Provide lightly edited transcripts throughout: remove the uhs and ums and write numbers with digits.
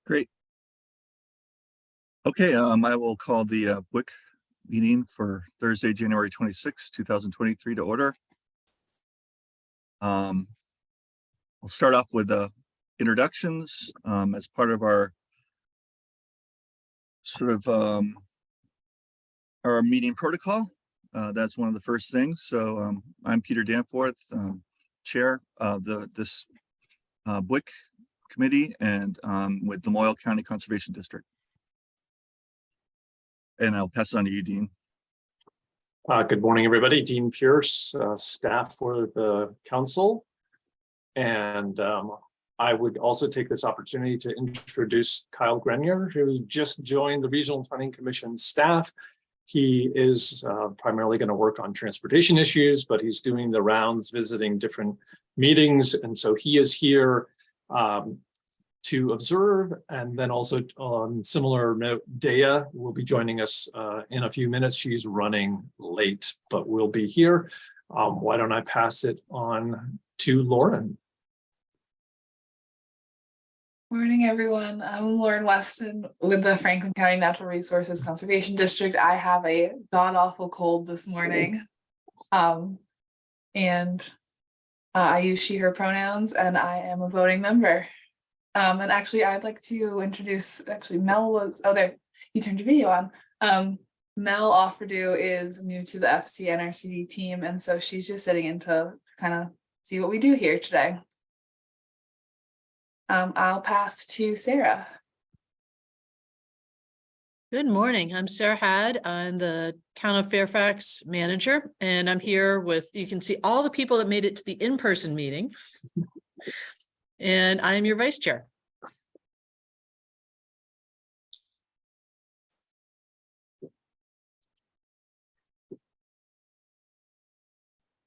Great. Okay, I will call the BWQC meeting for Thursday, January 26, 2023 to order. We'll start off with introductions as part of our our meeting protocol. That's one of the first things. So I'm Peter Danforth, chair of this BWQC committee, and with the Lamoille County Conservation District. And I'll pass it on to you, Dean. Good morning, everybody. Dean Pierce, staff for the council. And I would also take this opportunity to introduce Kyle Grenier, who just joined the Regional Planning Commission staff. He is primarily going to work on transportation issues, but he's doing the rounds, visiting different meetings. And so he is here to observe. And then also on similar note, Dea will be joining us in a few minutes. She's running late, but we'll be here. Why don't I pass it on to Lauren? Morning, everyone. I'm Lauren Weston with the Franklin County Natural Resources Conservation District. I have a god-awful cold this morning. And I use she, her pronouns, and I am a voting member. And actually, I'd like to introduce, Mel was, oh, there, you turned your video on. Mel Offerdew is new to the FC NRCD team, and so she's just sitting in to kind of see what we do here today. I'll pass to Sarah. Good morning. I'm Sarah Hadd. I'm the Town of Fairfax manager, and I'm here with, you can see all the people that made it to the in-person meeting. And I am your vice chair.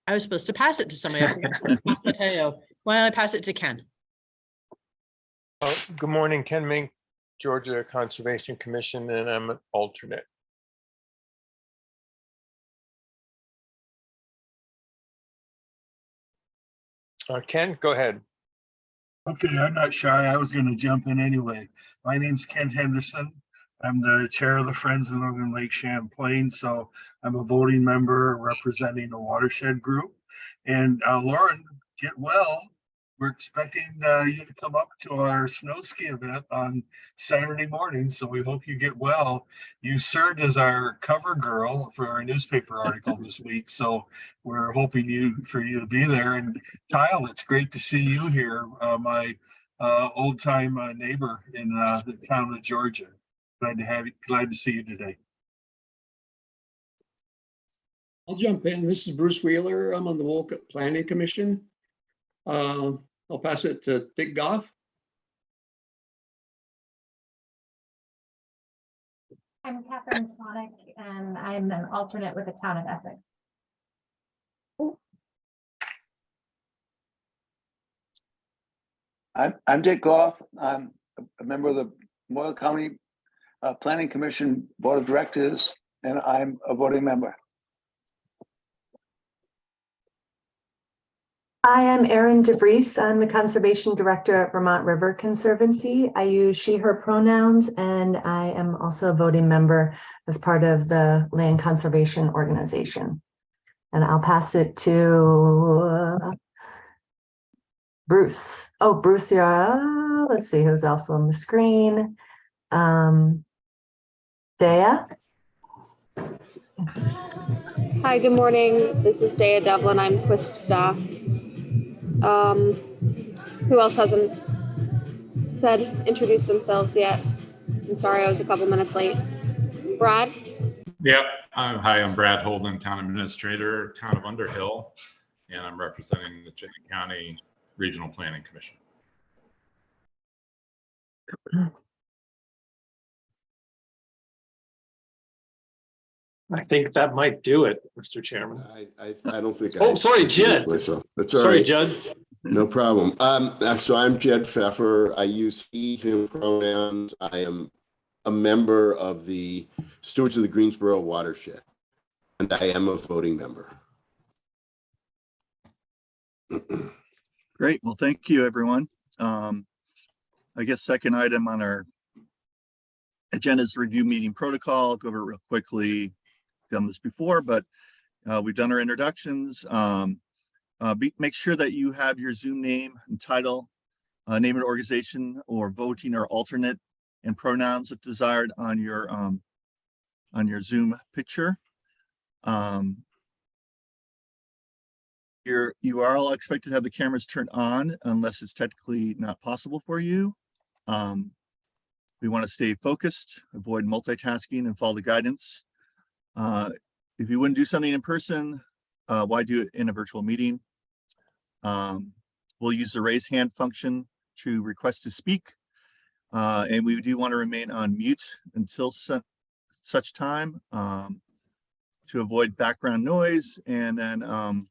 I was supposed to pass it to somebody. I'll tell you. Why don't I pass it to Ken? Good morning, Ken Mink, Georgia Conservation Commission, and I'm an alternate. Ken, go ahead. Okay, I'm not shy. I was going to jump in anyway. My name's Ken Henderson. I'm the chair of the Friends of Northern Lake Champlain, so I'm a voting member representing a watershed group. And Lauren, get well. We're expecting you to come up to our snow ski event on Saturday morning, so we hope you get well. You served as our cover girl for our newspaper article this week, so we're hoping for you to be there. And Kyle, it's great to see you here, my old-time neighbor in the town of Georgia. Glad to see you today. I'll jump in. This is Bruce Wheeler. I'm on the Wolcott Planning Commission. I'll pass it to Dick Goff. I'm Catherine Sonic, and I'm an alternate with the Town of Essex. I'm Dick Goff. I'm a member of the Lamoille County Planning Commission Board of Directors, and I'm a voting member. Hi, I'm Erin DeVries. I'm the Conservation Director at Vermont River Conservancy. I use she, her pronouns, and I am also a voting member as part of the Land Conservation Organization. And I'll pass it to Bruce. Oh, Bruce, let's see who's also on the screen. Dea? Hi, good morning. This is Dea Devlin. I'm QUISP staff. Who else hasn't introduced themselves yet? I'm sorry, I was a couple minutes late. Brad? Yep. Hi, I'm Brad Holden, Town Administrator, Town of Underhill, and I'm representing the Chittenden County Regional Planning Commission. I think that might do it, Mr. Chairman. I don't think. Oh, sorry, Jed. That's all sorry, right. Jed. No problem. So I'm Jed Pfeffer. I use he, him pronouns. I am a member of the Stewards of the Greensboro Watershed, and I am a voting member. Great. Well, thank you, everyone. I guess second item on our agenda is review meeting protocol. I'll go over it real quickly. Done this before, but we've done our introductions. Make sure that you have your Zoom name and title, name of organization or voting or alternate, and pronouns if desired on your Zoom picture. You are all expected to have the cameras turned on unless it's technically not possible for you. We want to stay focused, avoid multitasking, and follow the guidance. If you wouldn't do something in person, why do it in a virtual meeting? We'll use the raise hand function to request to speak. And we do want to remain on mute until such time to avoid background noise. And then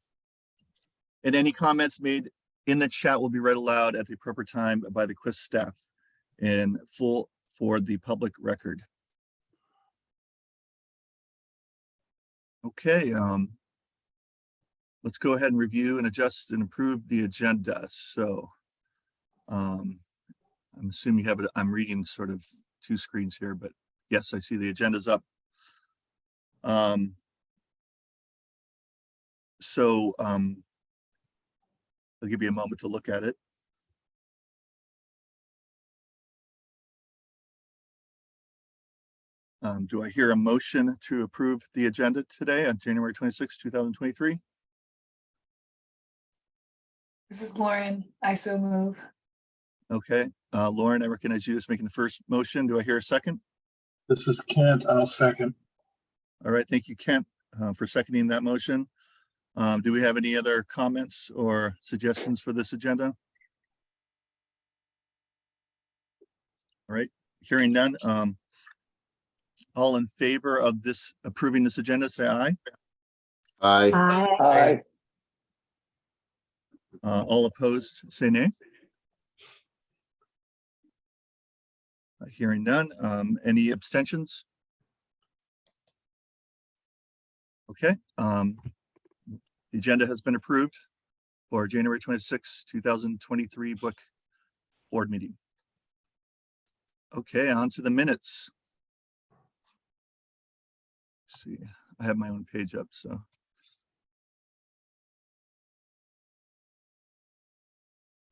any comments made in the chat will be read aloud at the appropriate time by the quiz staff in full for the public record. Okay, let's go ahead and review and adjust and approve the agenda. So I'm assuming you have it. I'm reading sort of two screens here, but yes, I see the agenda's up. I'll give you a moment to look at it. Do I hear a motion to approve the agenda today on January 26, 2023? This is Lauren. I so move. Okay, Lauren, I recognize you as making the first motion. Do I hear a second? This is Kent. I'll second. All right, thank you, Kent, for seconding that motion. Do we have any other comments or suggestions for this agenda? All right, hearing none. All in favor of this approving this agenda, say aye. Aye. Aye. All opposed, say nay. Hearing none. Any abstentions? Okay. The agenda has been approved for January 26, 2023 book board meeting. Okay, on to the minutes. Let's see, I have my own page up, so.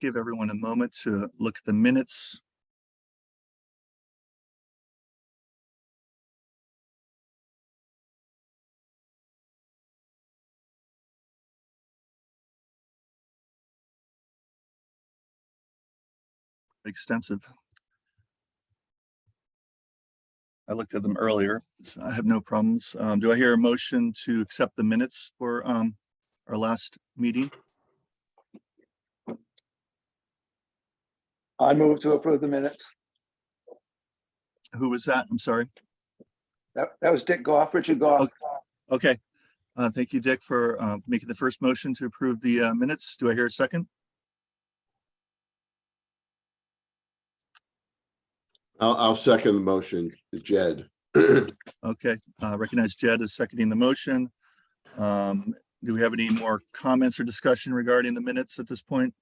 Give everyone a moment to look at the minutes. Extensive. I looked at them earlier, so I have no problems. Do I hear a motion to accept the minutes for our last meeting? I move to approve the minutes. Who was that? I'm sorry. That was Dick Goff, Richard Goff. Okay. Thank you, Dick, for making the first motion to approve the minutes. Do I hear a second? I'll second the motion, Jed. Okay, recognize Jed is seconding the motion. Do we have any more comments or discussion regarding the minutes at this point?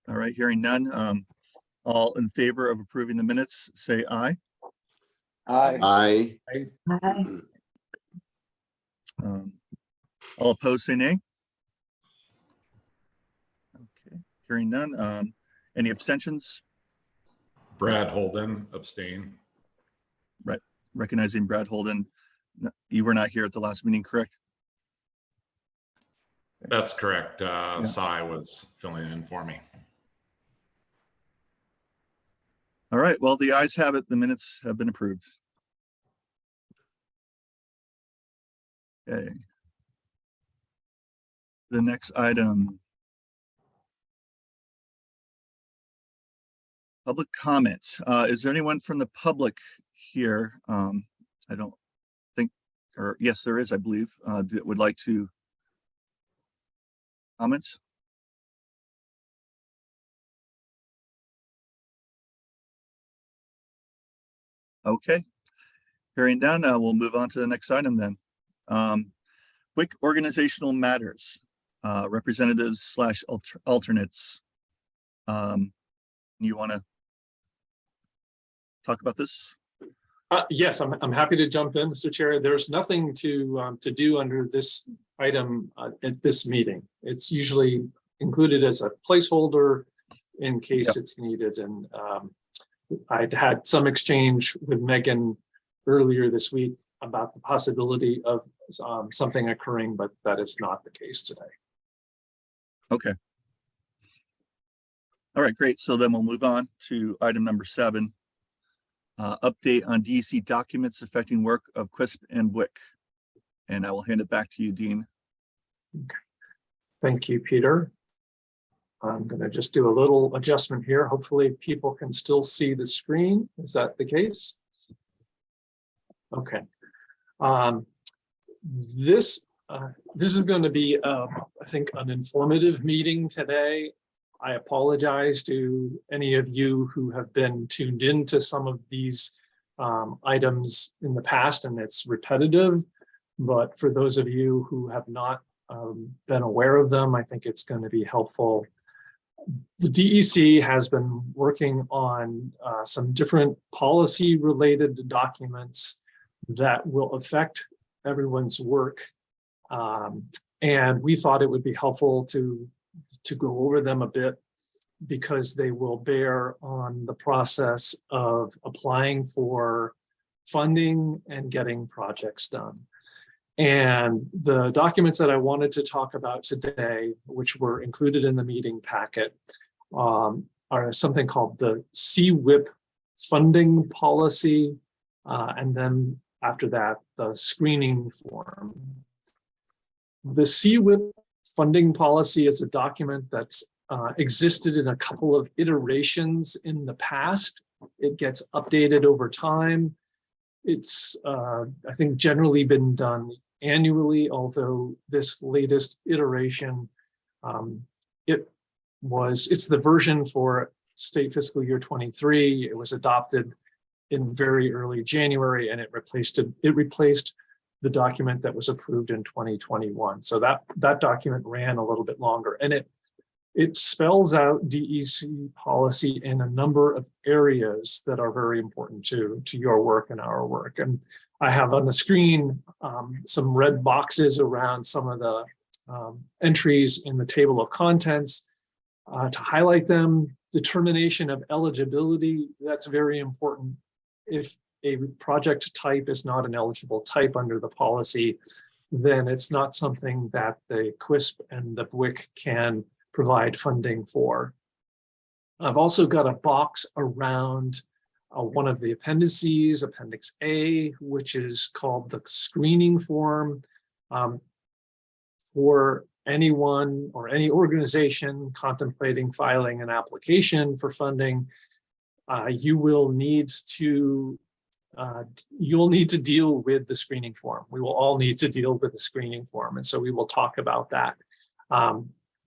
All right, hearing none. All in favor of approving the minutes, say aye. Aye. Aye. All opposed, say nay. Okay, hearing none. Any abstentions? Brad Holden, abstain. Right, recognizing Brad Holden. You were not here at the last meeting, correct? That's correct. Cy was filling in for me. All right, well, the ayes have it. The minutes have been approved. Okay. The next item. Public comments. Is there anyone from the public here? I don't think, or yes, there is, I believe, that would like to comment. Okay, hearing none, we'll move on to the next item then. Quick organizational matters, representatives / alternates. You want to talk about this? Yes, I'm happy to jump in, Mr. Chair. There's nothing to do under this item at this meeting. It's usually included as a placeholder in case it's needed. And I'd had some exchange with Megan earlier this week about the possibility of something occurring, but that is not the case today. Okay. All right, great. So then we'll move on to item number 7. Update on DEC documents affecting work of CWSP and BWQC. And I will hand it back to you, Dean. Okay. Thank you, Peter. I'm going to just do a little adjustment here. Hopefully people can still see the screen. Is that the case? Okay. This is going to be, I think, an informative meeting today. I apologize to any of you who have been tuned into some of these items in the past, and it's repetitive. But for those of you who have not been aware of them, I think it's going to be helpful. The DEC has been working on some different policy-related documents that will affect everyone's work. And we thought it would be helpful to go over them a bit because they will bear on the process of applying for funding and getting projects done. And the documents that I wanted to talk about today, which were included in the meeting packet, are something called the CWSP funding policy, and then after that, the screening form. The CWSP funding policy is a document that's existed in a couple of iterations in the past. It gets updated over time. It's, I think, generally been done annually, although this latest iteration, it's the version for state fiscal year 23. It was adopted in very early January, and it replaced the document that was approved in 2021. So that document ran a little bit longer, and it spells out DEC policy in a number of areas that are very important to your work and our work. And I have on the screen some red boxes around some of the entries in the table of contents to highlight them. Determination of eligibility, that's very important. If a project type is not an eligible type under the policy, then it's not something that the CWSP and the BWQC can provide funding for. I've also got a box around one of the appendices, Appendix A, which is called the screening form. For anyone or any organization contemplating filing an application for funding, you'll need to deal with the screening form. We will all need to deal with the screening form, and so we will talk about that.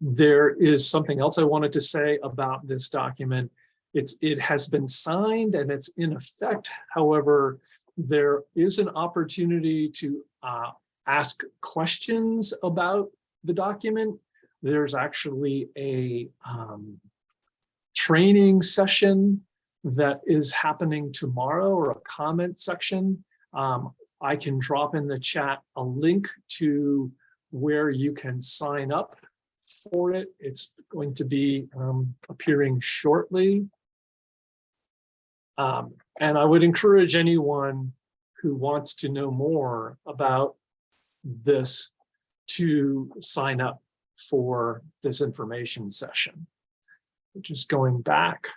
There is something else I wanted to say about this document. It has been signed and it's in effect. However, there is an opportunity to ask questions about the document. There's actually a training session that is happening tomorrow, or a comment section. I can drop in the chat a link to where you can sign up for it. It's going to be appearing shortly. And I would encourage anyone who wants to know more about this to sign up for this information session. Just going back.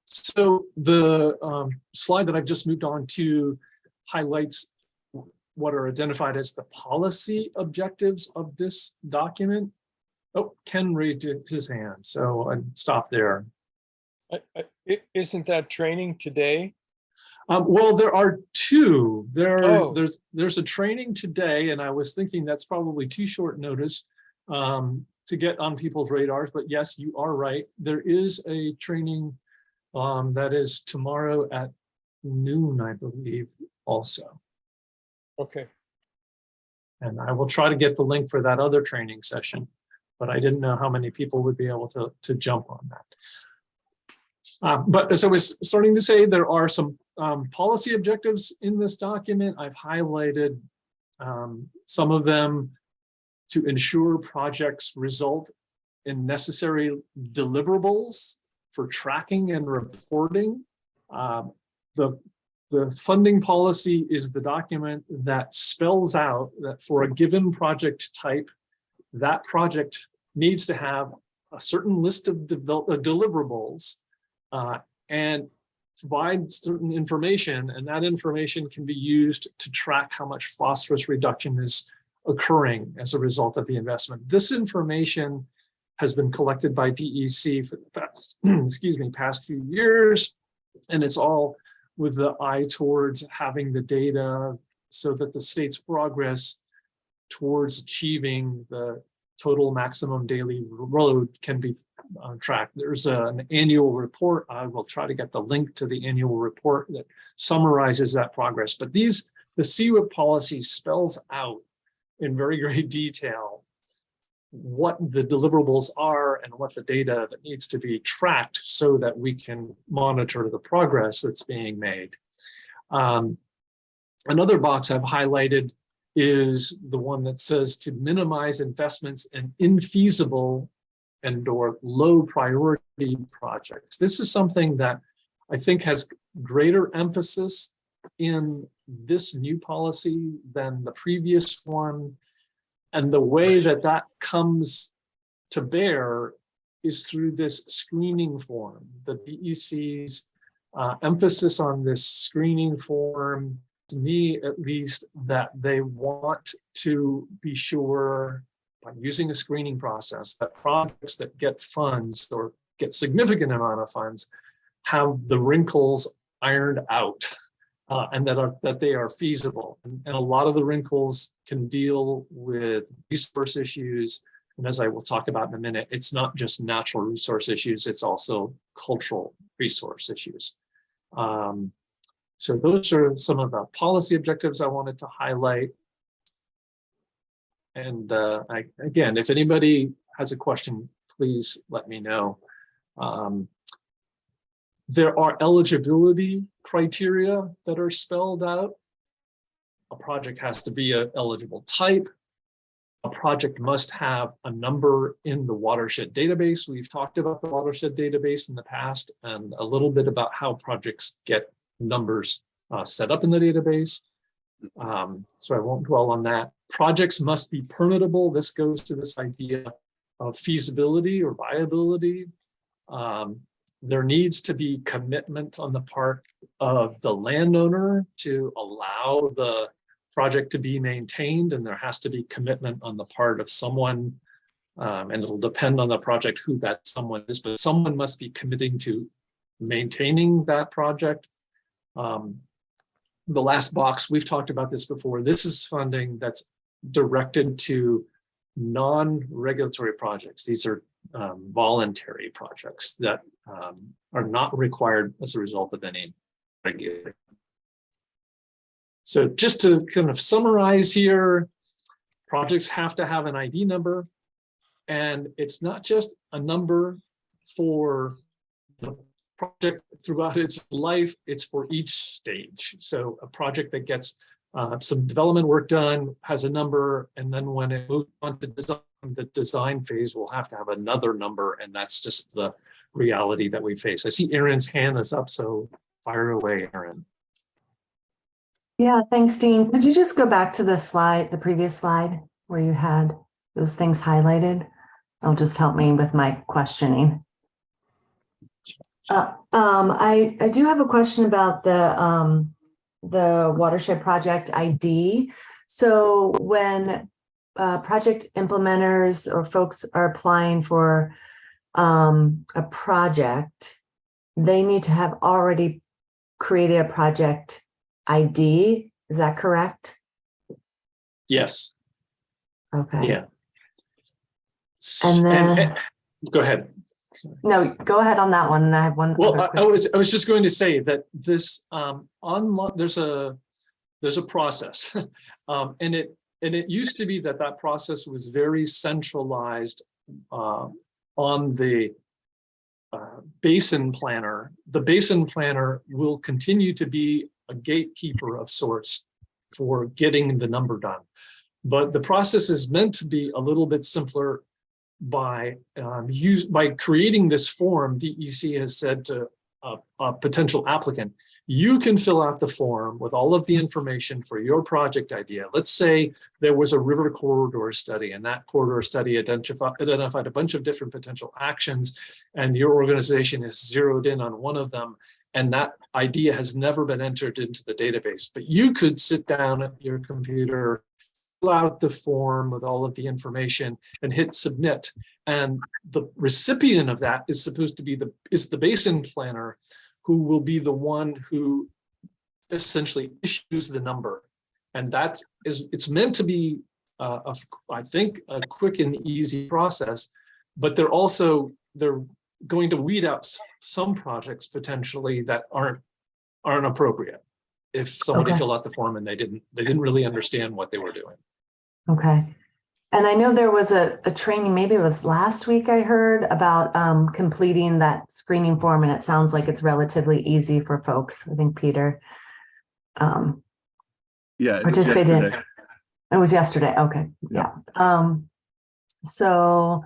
So the slide that I've just moved on to highlights what are identified as the policy objectives of this document. Oh, Ken raised his hand, so I'd stop there. Isn't that training today? Well, there are two. There's a training today, and I was thinking that's probably too short notice to get on people's radars. But yes, you are right. There is a training that is tomorrow at noon, I believe, also. Okay. And I will try to get the link for that other training session. but I didn't know how many people would be able to jump on that. But as I was starting to say, there are some policy objectives in this document. I've highlighted some of them to ensure projects result in necessary deliverables for tracking and reporting. The funding policy is the document that spells out that for a given project type, that project needs to have a certain list of deliverables and provide certain information, and that information can be used to track how much phosphorus reduction is occurring as a result of the investment. This information has been collected by DEC for the past, past few years, and it's all with the eye towards having the data so that the state's progress towards achieving the total maximum daily load can be tracked. There's an annual report. I will try to get the link to the annual report that summarizes that progress. But the CWSP policy spells out in very great detail what the deliverables are and what the data that needs to be tracked so that we can monitor the progress that's being made. Another box I've highlighted is the one that says to minimize investments in infeasible and or low priority projects. This is something that I think has greater emphasis in this new policy than the previous one. And the way that that comes to bear is through this screening form. The DEC's emphasis on this screening form, to me at least, that they want to be sure by using a screening process that projects that get funds or get significant amount of funds have the wrinkles ironed out. And that they are feasible. And a lot of the wrinkles can deal with resource issues. And as I will talk about in a minute, it's not just natural resource issues, it's also cultural resource issues. So those are some of the policy objectives I wanted to highlight. And again, if anybody has a question, please let me know. There are eligibility criteria that are spelled out. A project has to be an eligible type. A project must have a number in the watershed database. We've talked about the watershed database in the past and a little bit about how projects get numbers set up in the database. So I won't dwell on that. Projects must be permittable. This goes to this idea of feasibility or viability. There needs to be commitment on the part of the landowner to allow the project to be maintained, and there has to be commitment on the part of someone, and it'll depend on the project who that someone is, but someone must be committing to maintaining that project. The last box, we've talked about this before, this is funding that's directed to non-regulatory projects. These are voluntary projects that are not required as a result of any regulation. So just to kind of summarize here, projects have to have an ID number, and it's not just a number for the project throughout its life, it's for each stage. So a project that gets some development work done has a number, and then when it moves on to design, the design phase will have to have another number, and that's just the reality that we face. I see Aaron's hand is up, so fire away, Aaron. Yeah, thanks, Dean. Could you just go back to the slide, the previous slide, where you had those things highlighted? It'll just help me with my questioning. I do have a question about the watershed project ID. So when project implementers or folks are applying for a project, they need to have already created a project ID. Is that correct? Yes. Okay. Yeah. And then go ahead. No, go ahead on that one. And I have one. Well, I was just going to say that this there's a process, and it used to be that process was very centralized on the basin planner, the basin planner will continue to be a gatekeeper of sorts for getting the number done. But the process is meant to be a little bit simpler by creating this form. DEC has said to a potential applicant, you can fill out the form with all of the information for your project idea. Let's say there was a river corridor study, and that corridor study identified a bunch of different potential actions, and your organization is zeroed in on one of them, and that idea has never been entered into the database. But you could sit down at your computer, fill out the form with all of the information, and hit submit. And the recipient of that is supposed to be the basin planner, who will be the one who essentially issues the number. And it's meant to be, I think, a quick and easy process, but they're going to weed out some projects potentially that aren't appropriate if somebody filled out the form and they didn't really understand what they were doing. Okay. And I know there was a training, maybe it was last week I heard about completing that screening form, and it sounds like it's relatively easy for folks. I think Peter participated in it. It was yesterday. Okay. Yeah. So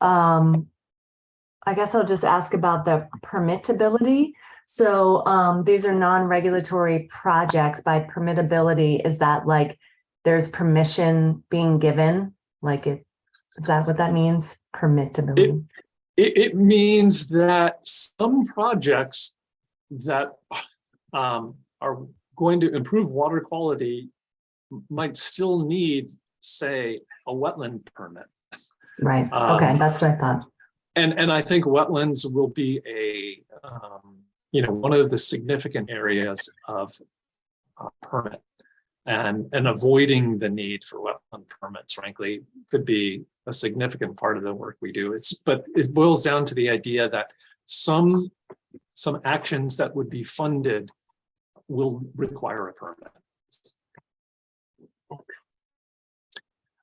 I guess I'll just ask about the permittability. So these are non-regulatory projects. By permittability, is that like there's permission being given? Is that what that means? Permittability. It means that some projects that are going to improve water quality might still need, say, a wetland permit. Right. Okay, that's what I thought. And I think wetlands will be one of the significant areas of permit. And avoiding the need for wetland permits, frankly, could be a significant part of the work we do. But it boils down to the idea that some actions that would be funded will require a permit.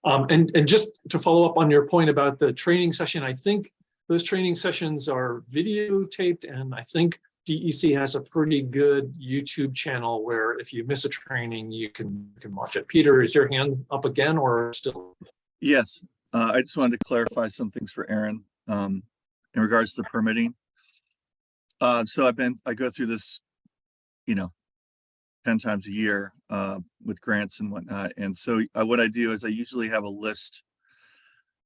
And just to follow up on your point about the training session, I think those training sessions are videotaped, and I think DEC has a pretty good YouTube channel where if you miss a training, you can watch it. Peter, is your hand up again or still? Yes, I just wanted to clarify some things for Aaron in regards to permitting. So I go through this, 10 times a year with grants and whatnot. And so what I do is I usually have a list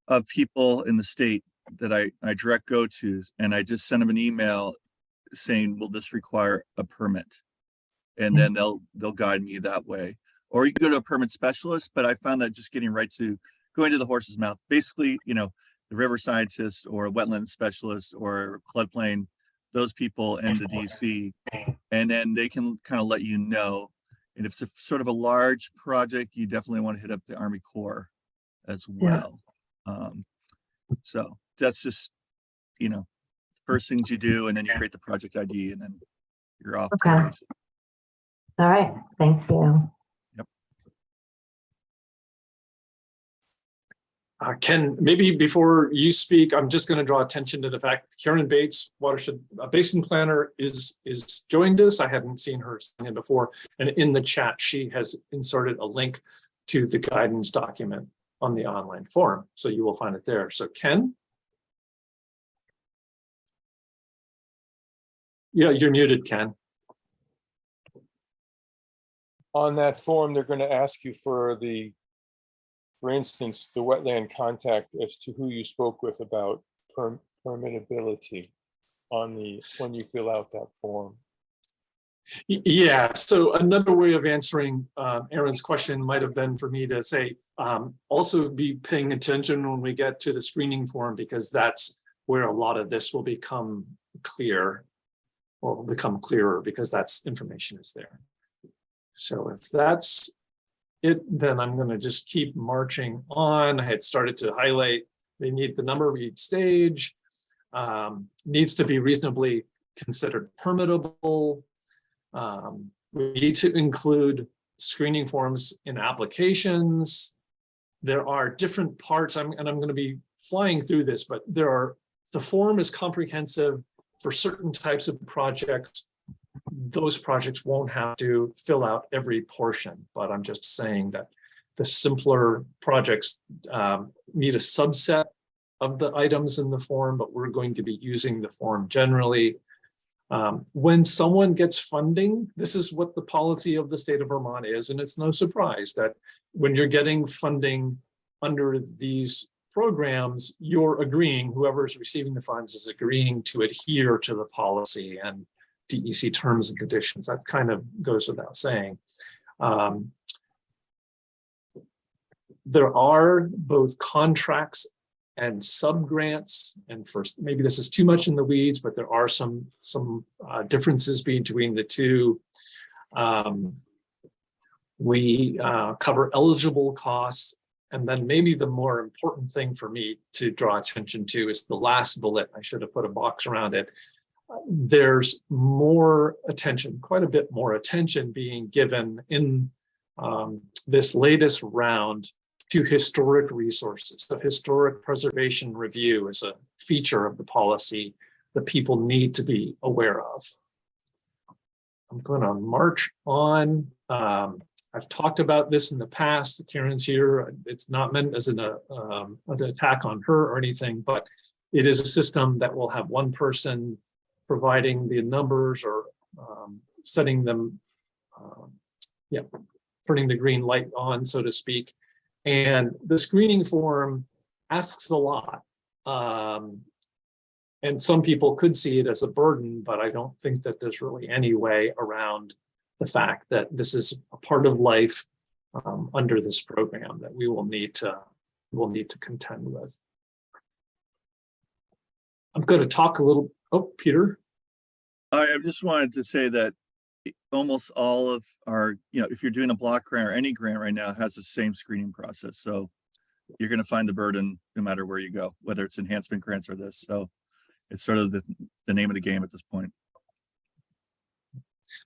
of people in the state that I direct go to, and I just send them an email saying, will this require a permit? And then they'll guide me that way. Or you can go to a permit specialist, but I found that just going to the horse's mouth, basically, the river scientist or a wetland specialist or floodplain, those people in the DC, and then they can kind of let you know. And if it's a sort of a large project, you definitely want to hit up the Army Corps as well. So that's just, first things you do, and then you create the project ID, and then you're off. Okay. All right. Thank you. Yep. Ken, maybe before you speak, I'm just going to draw attention to the fact Karen Bates, watershed basin planner, is joined us. I hadn't seen her sign in before, and in the chat she has inserted a link to the guidance document on the online forum, so you will find it there. So Ken. Yeah, you're muted, Ken. On that form, they're going to ask you for instance, the wetland contact as to who you spoke with about permittability when you fill out that form. Yeah, so another way of answering Aaron's question might have been for me to say, also be paying attention when we get to the screening form, because that's where a lot of this will become clear, or will become clearer, because that's information is there. So if that's it, then I'm going to just keep marching on. I had started to highlight they need the number of each stage, needs to be reasonably considered permittable. We need to include screening forms in applications. There are different parts, and I'm going to be flying through this, but the form is comprehensive for certain types of projects. Those projects won't have to fill out every portion, but I'm just saying that the simpler projects need a subset of the items in the form, but we're going to be using the form generally. When someone gets funding, this is what the policy of the state of Vermont is, and it's no surprise that when you're getting funding under these programs, you're agreeing, whoever's receiving the funds is agreeing to adhere to the policy and DEC terms and conditions. That kind of goes without saying. There are both contracts and sub-grants, and first, maybe this is too much in the weeds, but there are some differences between the two. We cover eligible costs, and then maybe the more important thing for me to draw attention to is the last bullet. I should have put a box around it. There's more attention, quite a bit more attention being given in this latest round to historic resources. The historic preservation review is a feature of the policy that people need to be aware of. I'm going to march on. I've talked about this in the past. Karen's here. It's not meant as an attack on her or anything, but it is a system that will have one person providing the numbers or setting them, turning the green light on, so to speak. And the screening form asks a lot. And some people could see it as a burden, but I don't think that there's really any way around the fact that this is a part of life under this program that we will need to contend with. I'm going to talk a little. Oh, Peter. I just wanted to say that almost all of our, if you're doing a block grant or any grant right now, has the same screening process. So you're going to find the burden no matter where you go, whether it's enhancement grants or this. So it's sort of the name of the game at this point.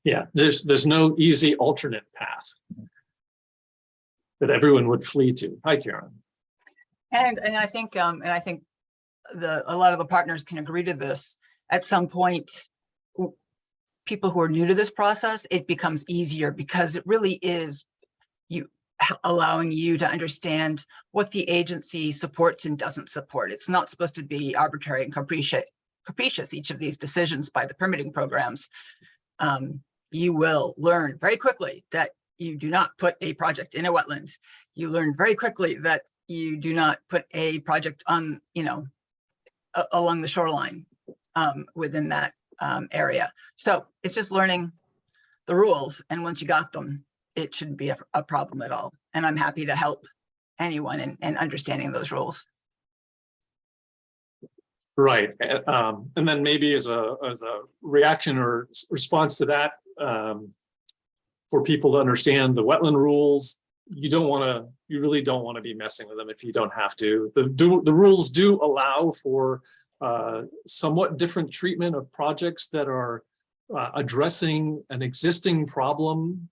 Yeah, there's no easy alternate path that everyone would flee to. Hi, Karen. And I think a lot of the partners can agree to this. At some point, people who are new to this process, it becomes easier because it really is allowing you to understand what the agency supports and doesn't support. It's not supposed to be arbitrary and capricious, each of these decisions by the permitting programs. You will learn very quickly that you do not put a project in a wetland. You learn very quickly that you do not put a project on, along the shoreline within that area. So it's just learning the rules. And once you got them, it shouldn't be a problem at all. And I'm happy to help anyone in understanding those rules. Right. And then maybe as a reaction or response to that, for people to understand the wetland rules, you really don't want to be messing with them if you don't have to. The rules do allow for somewhat different treatment of projects that are addressing an existing problem.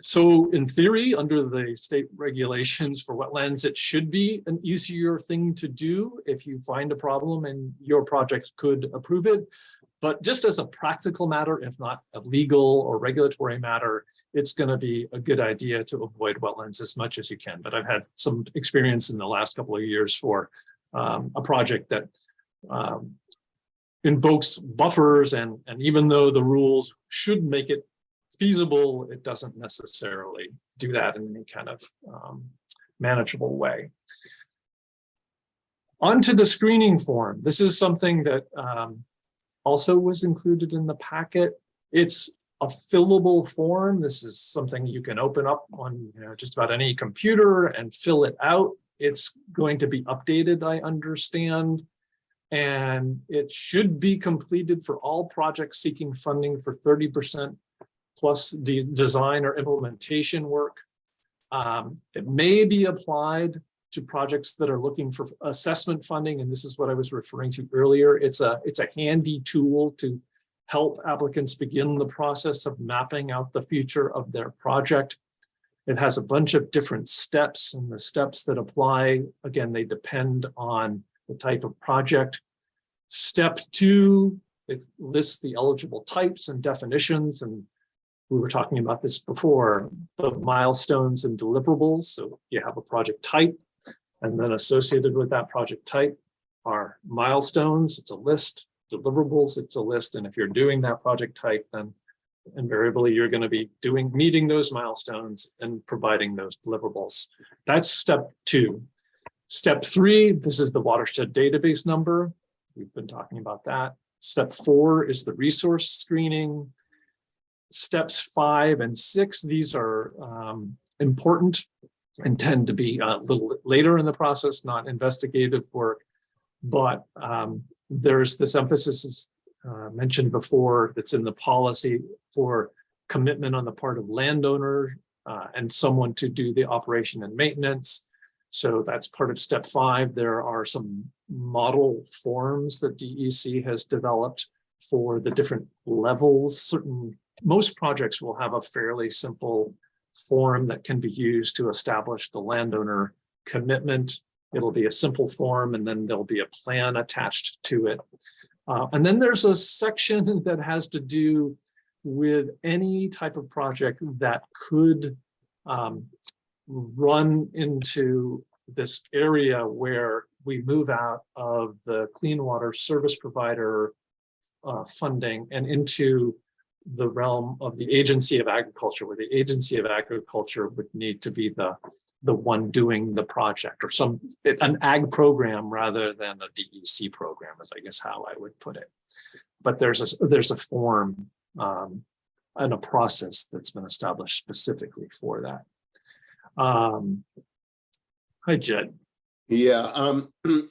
So in theory, under the state regulations for wetlands, it should be an easier thing to do if you find a problem and your project could approve it. But just as a practical matter, if not a legal or regulatory matter, it's going to be a good idea to avoid wetlands as much as you can. But I've had some experience in the last couple of years for a project that invokes buffers, and even though the rules should make it feasible, it doesn't necessarily do that in any kind of manageable way. On to the screening form. This is something that also was included in the packet. It's a fillable form. This is something you can open up on just about any computer and fill it out. It's going to be updated, I understand, and it should be completed for all projects seeking funding for 30% plus design or implementation work. It may be applied to projects that are looking for assessment funding, and this is what I was referring to earlier. It's a handy tool to help applicants begin the process of mapping out the future of their project. It has a bunch of different steps, and the steps that apply, again, they depend on the type of project. Step 2, it lists the eligible types and definitions, and we were talking about this before, the milestones and deliverables. So you have a project type, and then associated with that project type are milestones, it's a list, deliverables, it's a list. And if you're doing that project type, then invariably you're going to be meeting those milestones and providing those deliverables. That's step 2. Step 3, this is the watershed database number. We've been talking about that. Step 4 is the resource screening. Steps 5 and 6, these are important and tend to be a little later in the process, not investigative work. But there's this emphasis mentioned before that's in the policy for commitment on the part of landowner and someone to do the operation and maintenance. So that's part of step 5. There are some model forms that DEC has developed for the different levels. Most projects will have a fairly simple form that can be used to establish the landowner commitment. It'll be a simple form, and then there'll be a plan attached to it. And then there's a section that has to do with any type of project that could run into this area where we move out of the clean water service provider funding and into the realm of the agency of agriculture, where the agency of agriculture would need to be the one doing the project, or an ag program rather than a DEC program, is I guess how I would put it. But there's a form and a process that's been established specifically for that. Hi, Jed. Yeah,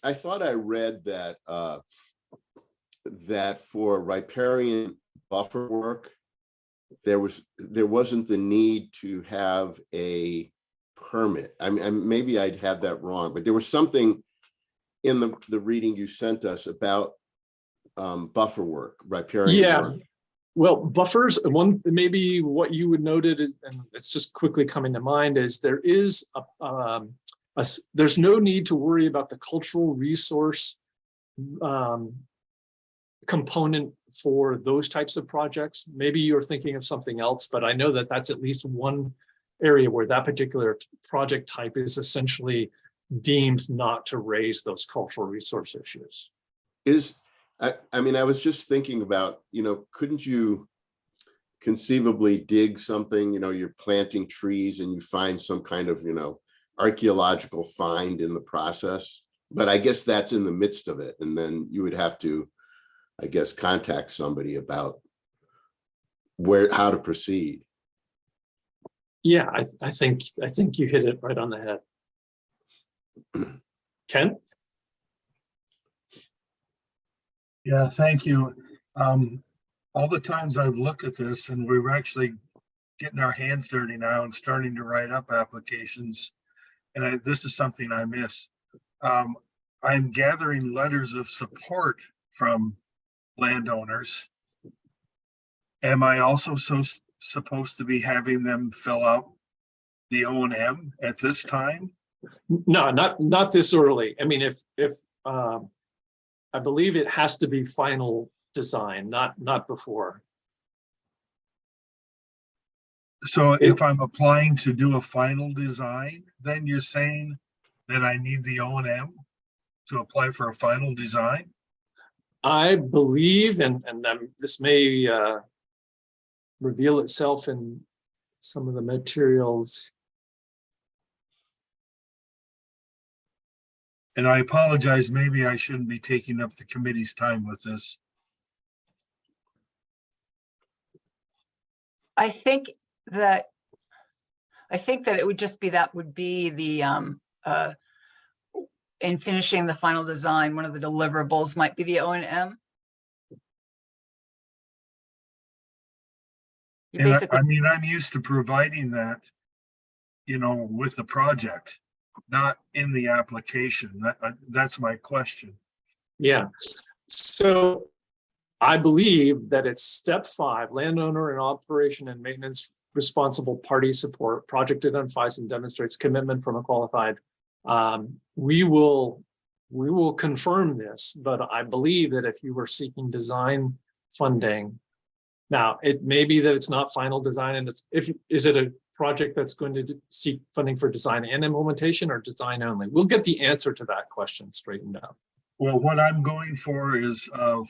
I thought I read that that for riparian buffer work, there wasn't the need to have a permit. I mean, maybe I'd have that wrong, but there was something in the reading you sent us about buffer work, riparian work. Well, buffers, maybe what you would noted is, and it's just quickly coming to mind, is there's no need to worry about the cultural resource component for those types of projects. Maybe you're thinking of something else, but I know that that's at least one area where that particular project type is essentially deemed not to raise those cultural resource issues. I mean, I was just thinking about, couldn't you conceivably dig something, you're planting trees and you find some kind of, archaeological find in the process, but I guess that's in the midst of it. And then you would have to, I guess, contact somebody about how to proceed. Yeah, I think you hit it right on the head. Ken? Yeah, thank you. All the times I've looked at this, and we're actually getting our hands dirty now and starting to write up applications. And this is something I miss. I'm gathering letters of support from landowners. Am I also supposed to be having them fill out the O&M at this time? No, not this early. I mean, if I believe it has to be final design, not before. So if I'm applying to do a final design, then you're saying that I need the O&M to apply for a final design? I believe, and this may reveal itself in some of the materials. And I apologize, maybe I shouldn't be taking up the committee's time with this. I think that it would just be, that would be the in finishing the final design, one of the deliverables might be the O&M. I mean, I'm used to providing that, with the project, not in the application. That's my question. Yeah. So I believe that it's step 5, landowner and operation and maintenance responsible party support. Project identifies and demonstrates commitment from a qualified. We will confirm this, but I believe that if you were seeking design funding, now it may be that it's not final design, and is it a project that's going to seek funding for design and implementation, or design only? We'll get the answer to that question straightened out. Well, what I'm going for is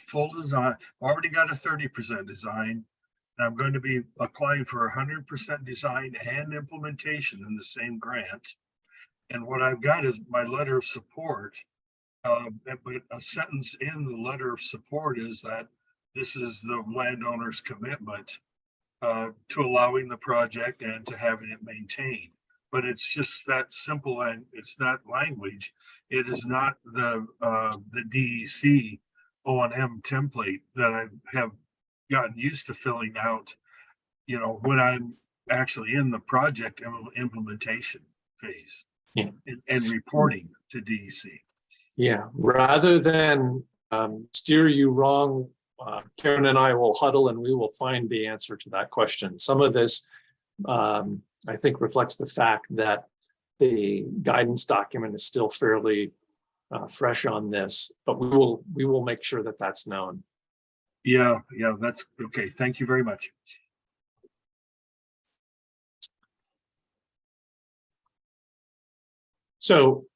full design. Already got a 30% design. And I'm going to be applying for 100% design and implementation in the same grant. And what I've got is my letter of support. But a sentence in the letter of support is that this is the landowner's commitment to allowing the project and to having it maintained. But it's just that simple, and it's not language. It is not the DEC O&M template that I have gotten used to filling out, you know, when I'm actually in the project implementation phase. Yeah. And reporting to DEC. Yeah, rather than steer you wrong, Karen and I will huddle and we will find the answer to that question. Some of this, I think, reflects the fact that the guidance document is still fairly fresh on this, but we will make sure that that's known. Yeah, that's okay. Thank you very much. So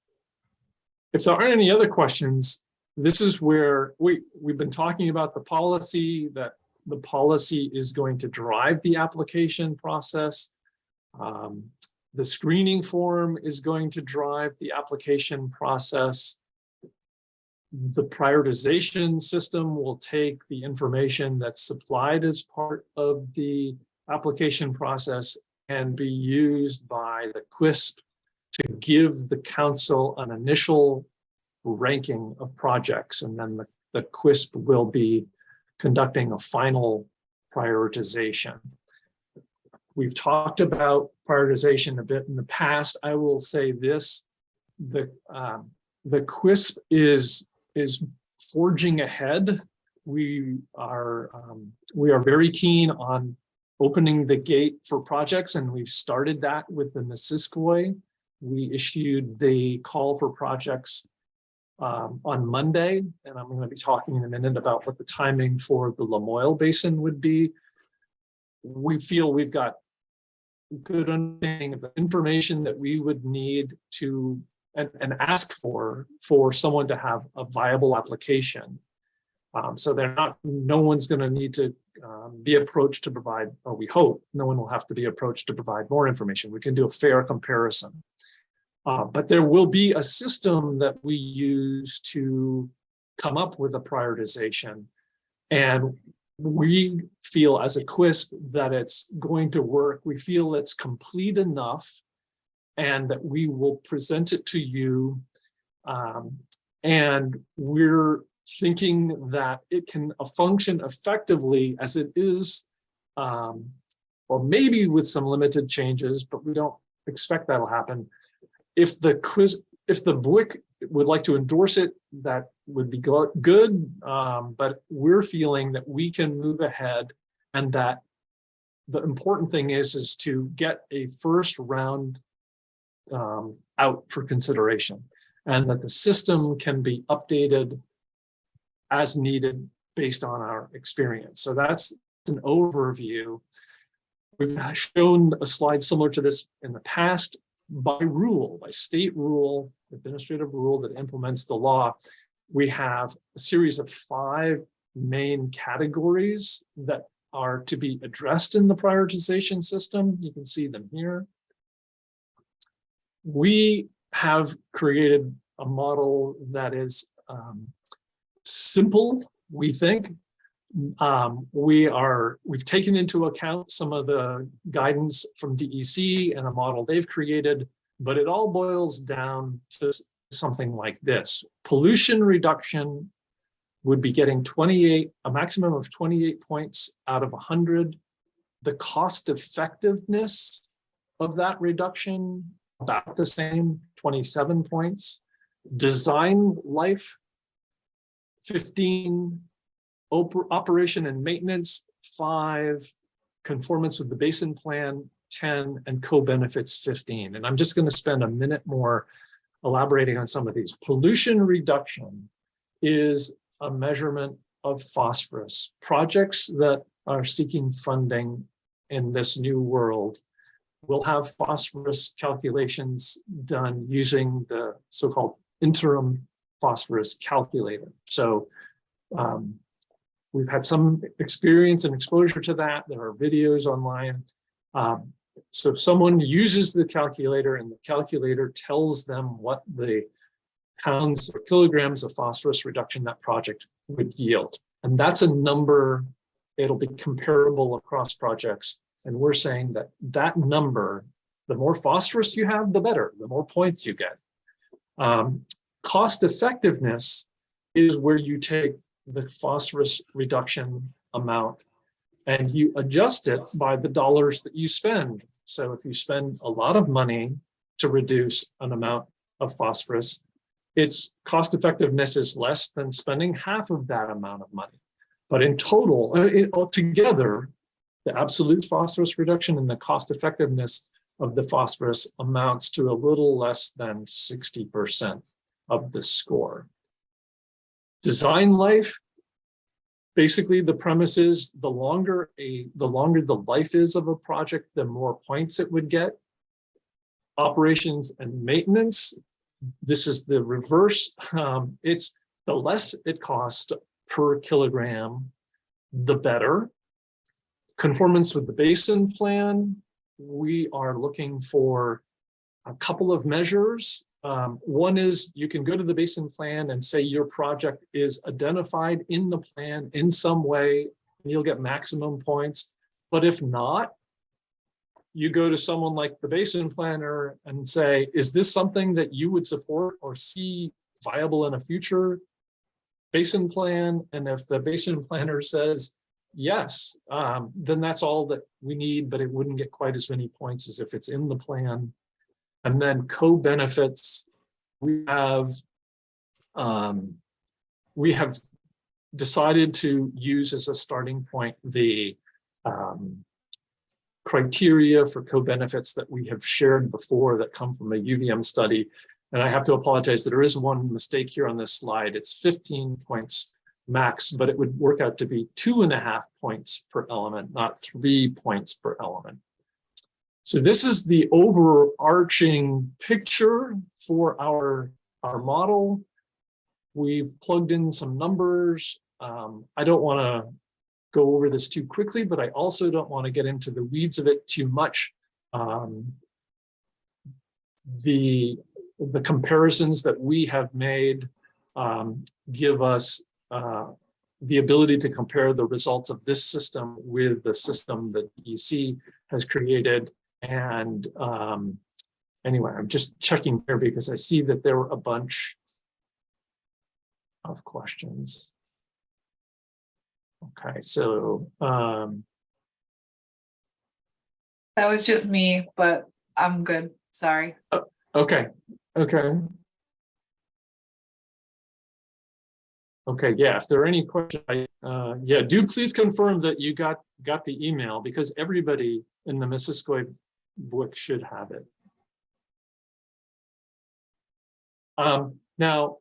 if there aren't any other questions, this is where we've been talking about the policy, that the policy is going to drive the application process. The screening form is going to drive the application process. The prioritization system will take the information that's supplied as part of the application process and be used by the CWSP to give the council an initial ranking of projects, and then the CWSP will be conducting a final prioritization. We've talked about prioritization a bit in the past. I will say this: the CWSP is forging ahead. We are very keen on opening the gate for projects, and we've started that with the Missisquoi. We issued the call for projects on Monday, and I'm going to be talking in a minute about what the timing for the Lamoille Basin would be. We feel we've got good understanding of the information that we would need to and ask for someone to have a viable application. So no one's going to need to be approached to provide, or we hope no one will have to be approached to provide more information. We can do a fair comparison. But there will be a system that we use to come up with a prioritization. And we feel as a CWSP that it's going to work. We feel it's complete enough and that we will present it to you. And we're thinking that it can function effectively as it is, or maybe with some limited changes, but we don't expect that'll happen. If the BWQ would like to endorse it, that would be good. But we're feeling that we can move ahead, and that the important thing is to get a first round out for consideration, and that the system can be updated as needed based on our experience. So that's an overview. We've shown a slide similar to this in the past. By rule, by state rule, administrative rule that implements the law, we have a series of 5 main categories that are to be addressed in the prioritization system. You can see them here. We have created a model that is simple, we think. We've taken into account some of the guidance from DEC and a model they've created, but it all boils down to something like this. Pollution reduction would be getting a maximum of 28 points out of 100. The cost effectiveness of that reduction, about the same, 27 points. Design life, 15. Operation and maintenance, 5. conformance with the basin plan 10, and co-benefits 15. And I'm just going to spend a minute more elaborating on some of these. Pollution reduction is a measurement of phosphorus. Projects that are seeking funding in this new world will have phosphorus calculations done using the so-called interim phosphorus calculator. So we've had some experience and exposure to that. There are videos online. So if someone uses the calculator and the calculator tells them what the pounds or kilograms of phosphorus reduction that project would yield, and that's a number, it'll be comparable across projects. And we're saying that that number, the more phosphorus you have, the better, the more points you get. Cost effectiveness is where you take the phosphorus reduction amount and you adjust it by the dollars that you spend. So if you spend a lot of money to reduce an amount of phosphorus, its cost effectiveness is less than spending half of that amount of money. But in total, altogether, the absolute phosphorus reduction and the cost effectiveness of the phosphorus amounts to a little less than 60% of the score. Design life, basically the premise is the longer the life is of a project, the more points it would get. Operations and maintenance, this is the reverse. It's the less it costs per kilogram, the better. Conformance with the basin plan, we are looking for a couple of measures. One is you can go to the basin plan and say your project is identified in the plan in some way, and you'll get maximum points. But if not, you go to someone like the basin planner and say, is this something that you would support or see viable in a future basin plan? And if the basin planner says yes, then that's all that we need, but it wouldn't get quite as many points as if it's in the plan. And then co-benefits, we have decided to use as a starting point the criteria for co-benefits that we have shared before that come from a UVM study. And I have to apologize that there is one mistake here on this slide. It's 15 points max, but it would work out to be 2.5 points per element, not 3 points per element. So this is the overarching picture for our model. We've plugged in some numbers. I don't want to go over this too quickly, but I also don't want to get into the weeds of it too much. The comparisons that we have made give us the ability to compare the results of this system with the system that EC has created. And anyway, I'm just checking here because I see that there were a bunch of questions. Okay, so that was just me, but I'm good. Sorry. Okay. Yeah, if there are any questions, yeah, do please confirm that you got the email, because everybody in the Missisquoi book should have it. Now,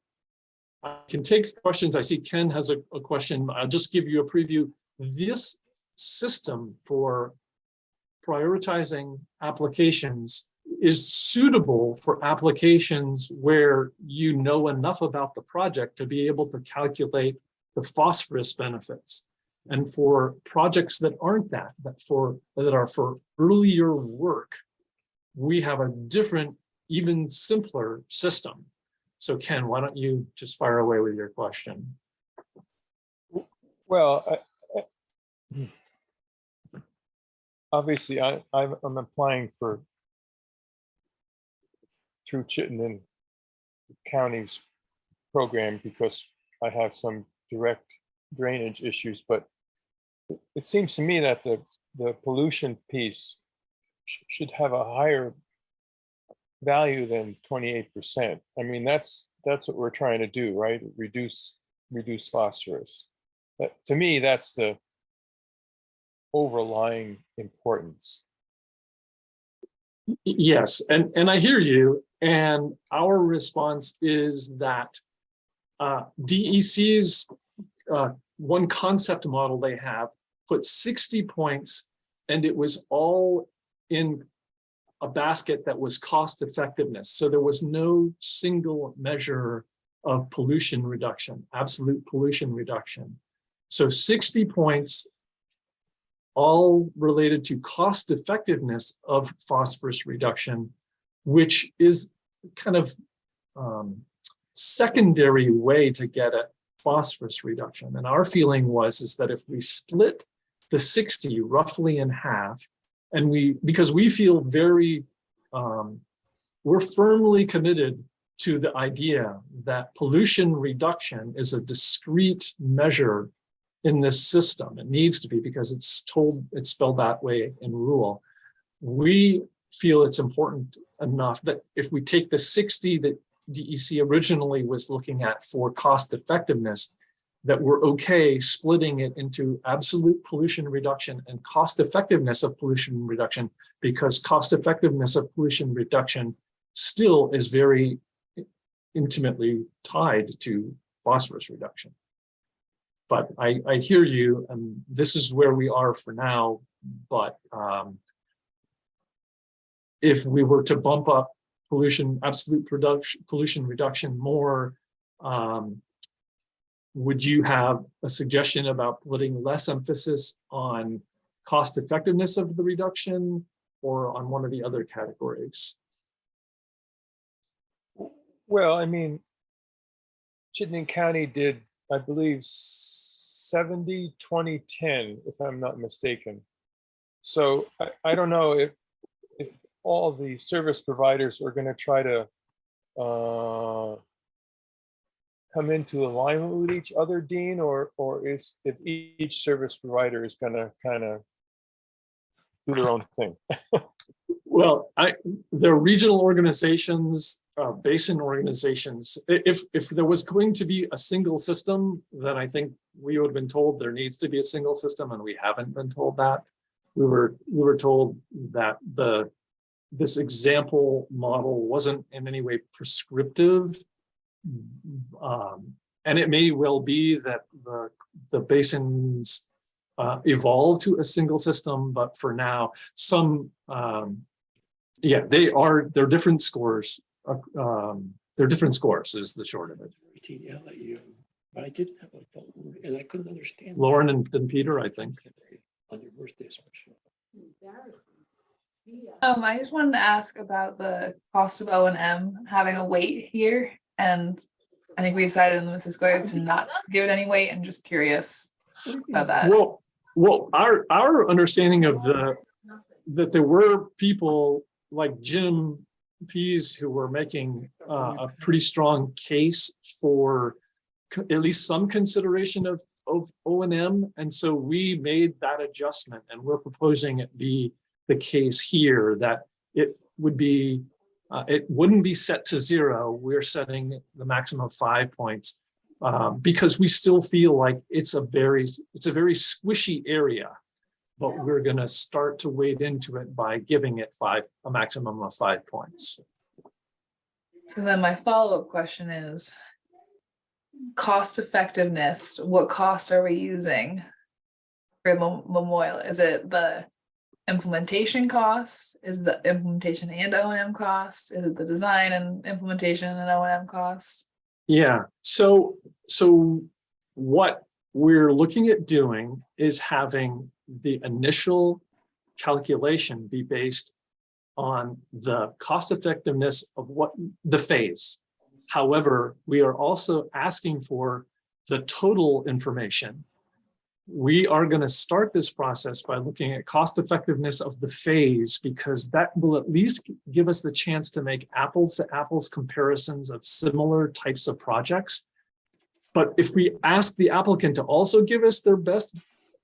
I can take questions. I see Ken has a question. I'll just give you a preview. This system for prioritizing applications is suitable for applications where you know enough about the project to be able to calculate the phosphorus benefits. And for projects that aren't that are for earlier work, we have a different, even simpler system. So Ken, why don't you just fire away with your question? Well, obviously, I'm applying through Chittenden County's program because I have some direct drainage issues, but it seems to me that the pollution piece should have a higher value than 28%. I mean, that's what we're trying to do, right? Reduce phosphorus. To me, that's the overlying importance. Yes, and I hear you. And our response is that DEC's one concept model they have put 60 points, and it was all in a basket that was cost effectiveness. So there was no single measure of pollution reduction, absolute pollution reduction. So 60 points, all related to cost effectiveness of phosphorus reduction, which is kind of secondary way to get at phosphorus reduction. And our feeling is that if we split the 60 roughly in half, and because we feel very, we're firmly committed to the idea that pollution reduction is a discrete measure in this system. It needs to be, because it's spelled that way in rule. We feel it's important enough that if we take the 60 that DEC originally was looking at for cost effectiveness, that we're okay splitting it into absolute pollution reduction and cost effectiveness of pollution reduction, because cost effectiveness of pollution reduction still is very intimately tied to phosphorus reduction. But I hear you, and this is where we are for now. But if we were to bump up absolute pollution reduction more, would you have a suggestion about putting less emphasis on cost effectiveness of the reduction, or on one of the other categories? Well, I mean, Chittenden County did, I believe, 70, 20, 10, if I'm not mistaken. So I don't know if all the service providers are going to try to come into alignment with each other, Dean, or if each service provider is going to kind of do their own thing. Well, the regional organizations, basin organizations, if there was going to be a single system, then I think we would have been told there needs to be a single system, and we haven't been told that. We were told that this example model wasn't in any way prescriptive. And it may well be that the basins evolve to a single system, but for now, they're different scores. They're different scores is the short of it. But I didn't have a phone and I couldn't understand. Lauren and Peter, I think. On your birthday special. I just wanted to ask about the cost of O&M having a weight here, and I think we decided in the Mrs. Square to not give it any weight. I'm just curious about that. Well, our understanding of that there were people like Jim Pease who were making a pretty strong case for at least some consideration of O&M, and so we made that adjustment, and we're proposing it be the case here that it wouldn't be set to 0. We're setting the maximum of 5 points because we still feel like it's a very squishy area, but we're going to start to wade into it by giving it a maximum of 5 points. So then my follow-up question is cost effectiveness. What cost are we using for Lamoille? Is it the implementation cost? Is the implementation and O&M cost? Is it the design and implementation and O&M cost? Yeah, so what we're looking at doing is having the initial calculation be based on the cost effectiveness of what the phase. However, we are also asking for the total information. We are going to start this process by looking at cost effectiveness of the phase, because that will at least give us the chance to make apples to apples comparisons of similar types of projects. But if we ask the applicant to also give us their best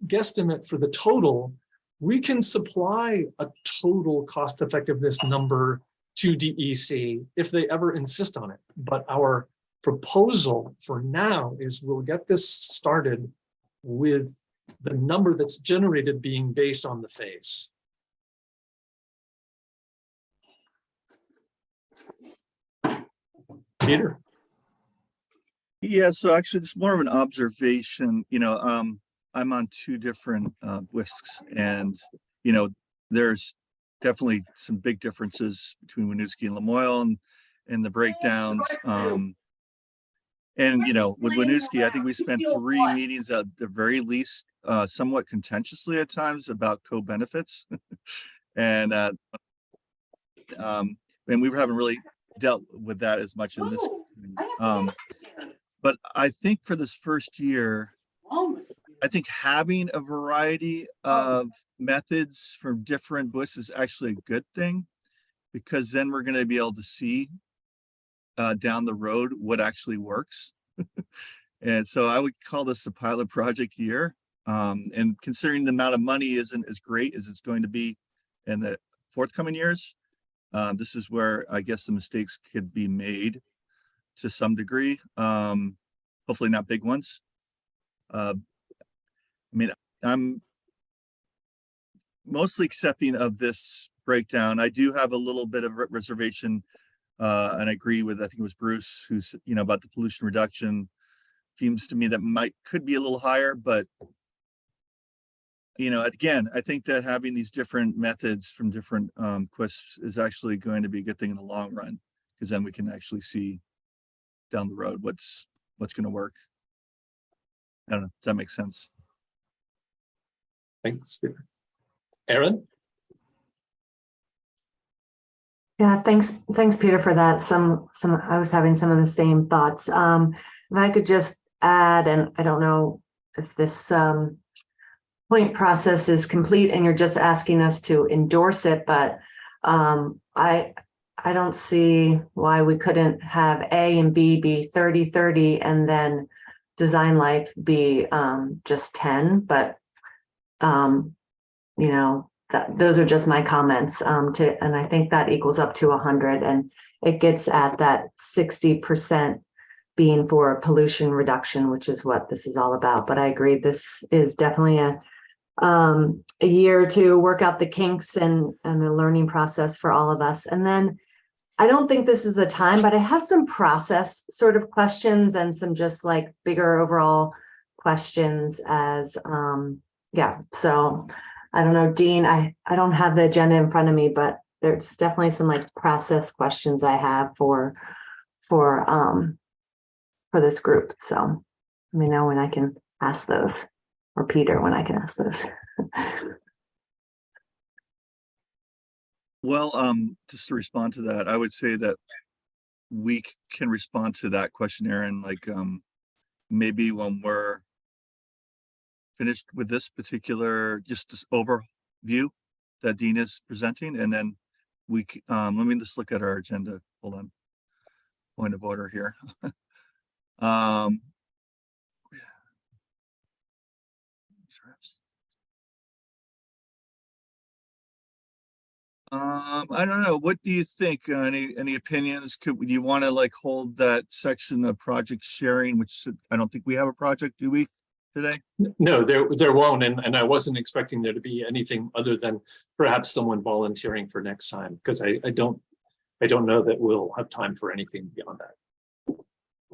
guesstimate for the total, we can supply a total cost effectiveness number to DEC if they ever insist on it. But our proposal for now is we'll get this started with the number that's generated being based on the phase. Peter? Yeah, so actually it's more of an observation, I'm on two different WISCs, and, there's definitely some big differences between Winooski and Lamoille and the breakdowns. And, with Winooski, I think we spent 3 meetings at the very least, somewhat contentiously at times about co-benefits. And we haven't really dealt with that as much in this. But I think for this first year, I think having a variety of methods from different BWQs is actually a good thing, because then we're going to be able to see down the road what actually works. And so I would call this a pilot project year. And considering the amount of money isn't as great as it's going to be in the forthcoming years, this is where I guess the mistakes could be made to some degree. Hopefully not big ones. I'm mostly accepting of this breakdown. I do have a little bit of reservation, and I agree with, I think it was Bruce, who's, about the pollution reduction. Seems to me that could be a little higher, but again, I think that having these different methods from different QUISPs is actually going to be a good thing in the long run, because then we can actually see down the road what's going to work. I don't know. Does that make sense? Thanks, Peter. Aaron? Yeah, thanks, Peter, for that. I was having some of the same thoughts. If I could just add, and I don't know if this point process is complete and you're just asking us to endorse it, but I don't see why we couldn't have A and B be 30-30 and then design life be just 10. But those are just my comments and I think that equals up to 100, and it gets at that 60% being for pollution reduction, which is what this is all about. But I agree, this is definitely a year to work out the kinks and the learning process for all of us. And then I don't think this is the time, but I have some process sort of questions and some just like bigger overall questions as so I don't know, Dean, I don't have the agenda in front of me, but there's definitely some like process questions I have for this group. So let me know when I can ask those, or Peter, when I can ask those. Well, just to respond to that, I would say that we can respond to that question, Aaron, like maybe when we're finished with this particular, just this overview that Dean is presenting, and then let me just look at our agenda. Hold on. Point of order here. I don't know. What do you think? Any opinions? Do you want to like hold that section of project sharing, which I don't think we have a project, do we, today? No, there won't, and I wasn't expecting there to be anything other than perhaps someone volunteering for next time, because I don't know that we'll have time for anything beyond that.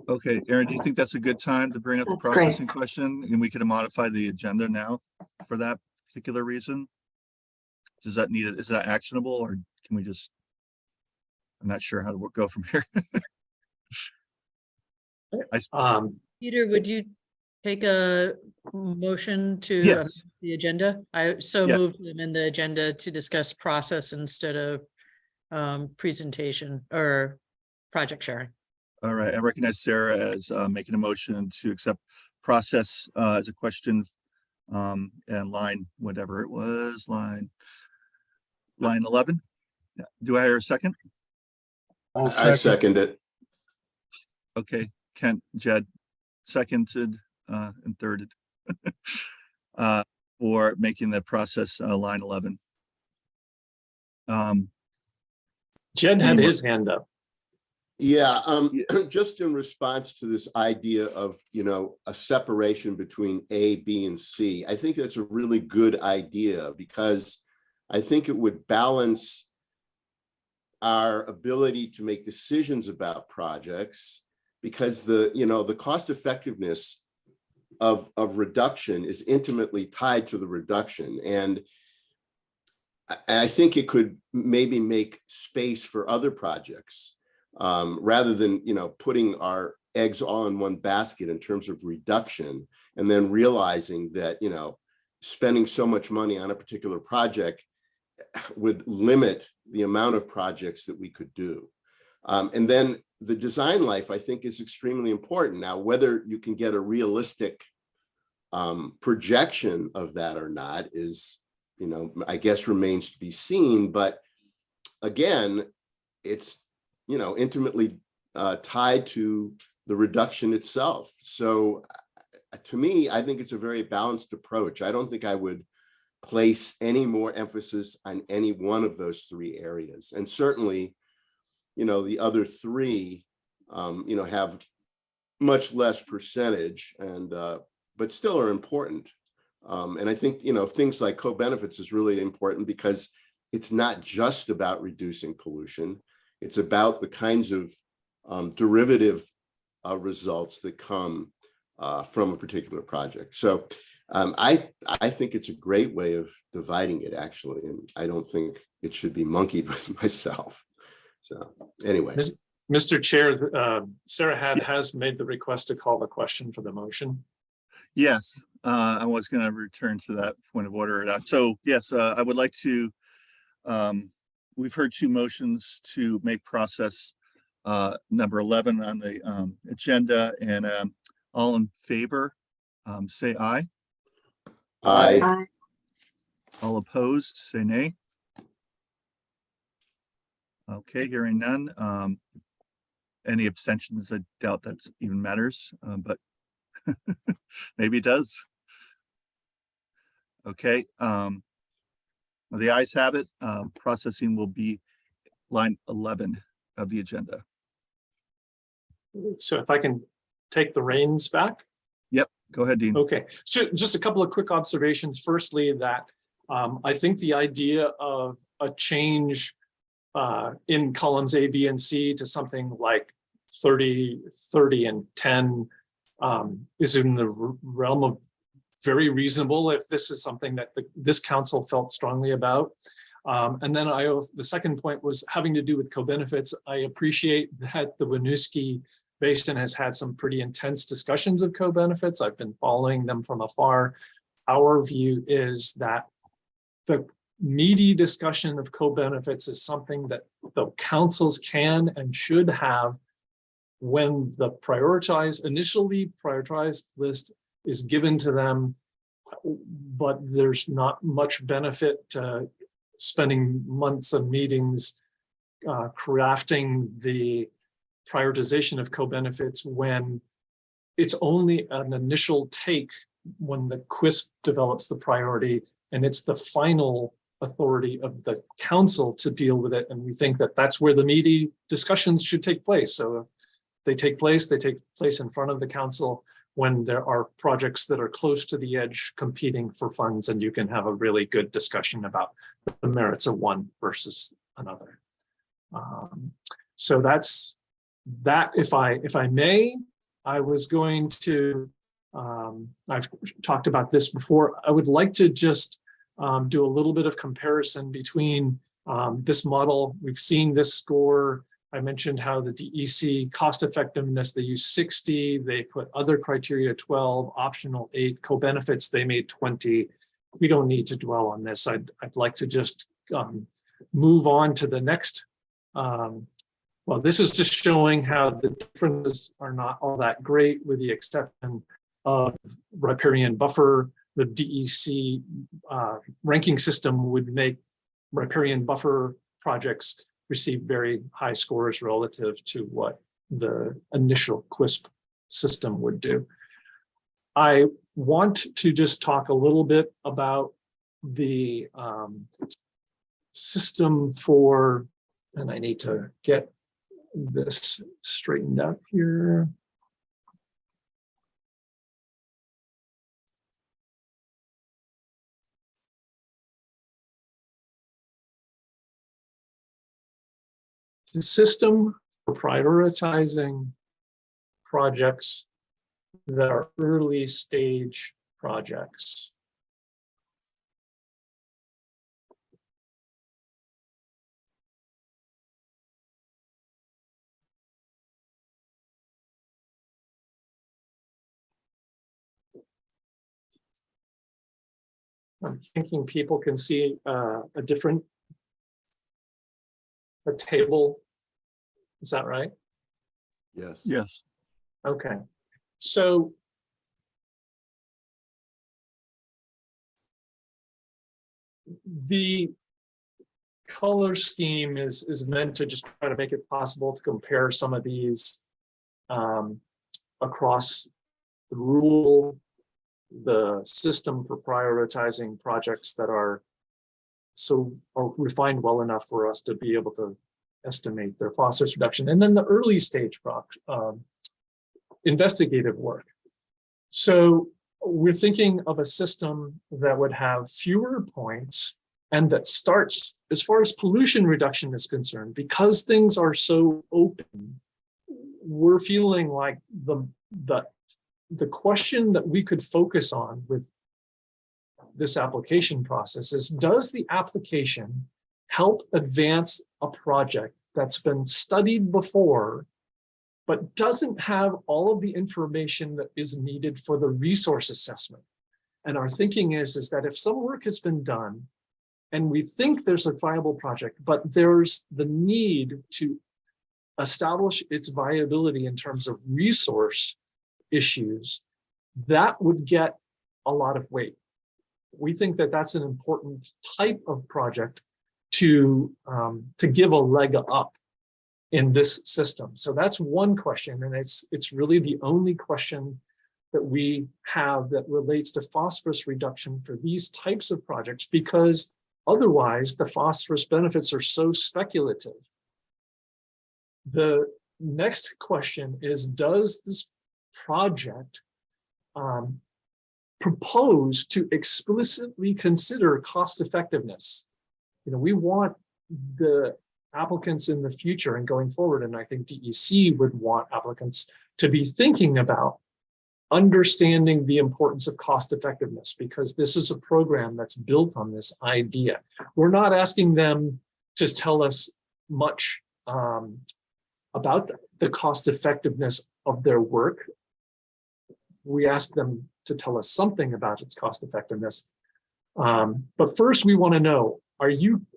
Okay, Aaron, do you think that's a good time to bring up the That's great. processing question, and we can modify the agenda now for that particular reason? Does that need it? Is that actionable, or can we just? I'm not sure how to go from here. Peter, would you take a motion to Yes. amend the agenda? I so Yes. moved to amend the agenda to discuss process instead of presentation or project sharing. All right, I recognize Sarah as making a motion to accept process as a question, and line, whatever it was, line 11. Yeah. Do I hear a second? I'll I second it. Okay, Kent, Jed, seconded and thirded for making the process line 11. Jed had Any his hand up. Yeah, Yeah. just in response to this idea of, a separation between A, B, and C, I think that's a really good idea because I think it would balance our ability to make decisions about projects because the cost effectiveness of reduction is intimately tied to the reduction. And I think it could maybe make space for other projects rather than, putting our eggs all in one basket in terms of reduction and then realizing that, spending so much money on a particular project would limit the amount of projects that we could do. And then the design life, I think, is extremely important. Now, whether you can get a realistic projection of that or not is, I guess remains to be seen. But again, it's, intimately tied to the reduction itself. So to me, I think it's a very balanced approach. I don't think I would place any more emphasis on any one of those three areas. And certainly, the other three, have much less percentage and, but still are important. And I think, things like co-benefits is really important because it's not just about reducing pollution. It's about the kinds of derivative results that come from a particular project. So I think it's a great way of dividing it, actually, and I don't think it should be monkeyed with myself. So anyway. Mr. Chair, Sarah has made the request to call the question for the motion. Yes, I was going to return to that point of order. So yes, I would like to, we've heard two motions to make process number 11 on the agenda, and all in favor, say aye. Aye. Aye. All opposed, say nay. Okay, hearing none. Any abstentions? I doubt that even matters, but maybe it does. Okay, the ayes have it. Processing will be line 11 of the agenda. So if I can take the reins back. Yep, go ahead, Dean. Okay, so just a couple of quick observations. Firstly, that I think the idea of a change in columns A, B, and C to something like 30, 30, and 10 is in the realm of very reasonable if this is something that this council felt strongly about. And then the second point was having to do with co-benefits. I appreciate that the Winooski Basin has had some pretty intense discussions of co-benefits. I've been following them from afar. Our view is that the meaty discussion of co-benefits is something that the councils can and should have when the initially prioritized list is given to them, but there's not much benefit to spending months of meetings crafting the prioritization of co-benefits when it's only an initial take when the QUISP develops the priority, and it's the final authority of the council to deal with it. And we think that that's where the meaty discussions should take place. So they take place in front of the council when there are projects that are close to the edge competing for funds, and you can have a really good discussion about the merits of one versus another. So that's that. If I may, I was going to, I've talked about this before. I would like to just do a little bit of comparison between this model. We've seen this score. I mentioned how the DEC cost effectiveness, they use 60, they put other criteria 12, optional 8, co-benefits, they made 20. We don't need to dwell on this. I'd like to just move on to the next. Well, this is just showing how the differences are not all that great with the exception of riparian buffer. The DEC ranking system would make riparian buffer projects receive very high scores relative to what the initial QUISP system would do. I want to just talk a little bit about the system for, and I need to get this straightened out here. The system for prioritizing projects that are early stage projects. I'm thinking people can see a table. Is that right? Yes. Yes. Okay. So the color scheme is meant to just try to make it possible to compare some of these across the rule, the system for prioritizing projects that are refined well enough for us to be able to estimate their phosphorus reduction, and then the early stage investigative work. So we're thinking of a system that would have fewer points and that starts, as far as pollution reduction is concerned, because things are so open, we're feeling like the question that we could focus on with this application process is, does the application help advance a project that's been studied before, but doesn't have all of the information that is needed for the resource assessment? And our thinking is that if some work has been done and we think there's a viable project, but there's the need to establish its viability in terms of resource issues, that would get a lot of weight. We think that that's an important type of project to give a leg up in this system. So that's one question, and it's really the only question that we have that relates to phosphorus reduction for these types of projects, because otherwise the phosphorus benefits are so speculative. The next question is, does this project propose to explicitly consider cost effectiveness? You know, we want the applicants in the future and going forward, and I think DEC would want applicants to be thinking about understanding the importance of cost effectiveness, because this is a program that's built on this idea. We're not asking them to tell us much about the cost effectiveness of their work. We ask them to tell us something about its cost effectiveness. But first we want to know, are you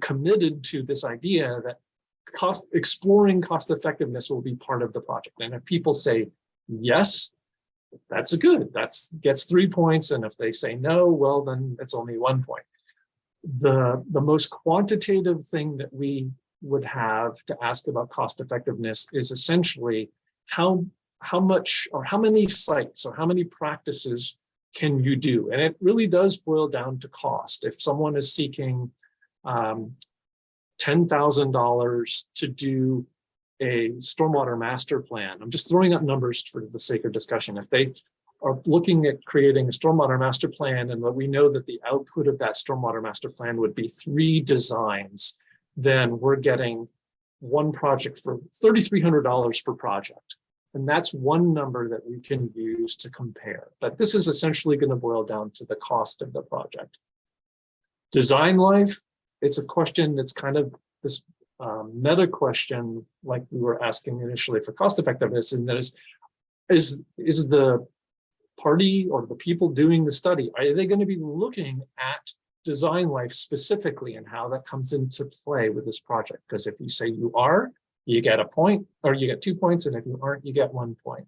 committed to this idea that exploring cost effectiveness will be part of the project? And if people say yes, that's good. That gets 3 points. And if they say no, well, then it's only 1 point. The most quantitative thing that we would have to ask about cost effectiveness is essentially how much or how many sites or how many practices can you do? And it really does boil down to cost. If someone is seeking $10,000 to do a stormwater master plan, I'm just throwing out numbers for the sake of discussion. If they are looking at creating a stormwater master plan, and we know that the output of that stormwater master plan would be 3 designs, then we're getting one project for $3,300 per project. And that's one number that we can use to compare. But this is essentially going to boil down to the cost of the project. Design life, it's a question that's kind of this meta question, like we were asking initially for cost effectiveness, and that is the party or the people doing the study, are they going to be looking at design life specifically and how that comes into play with this project? Because if you say you are, you get a point, or you get 2 points, and if you aren't, you get 1 point.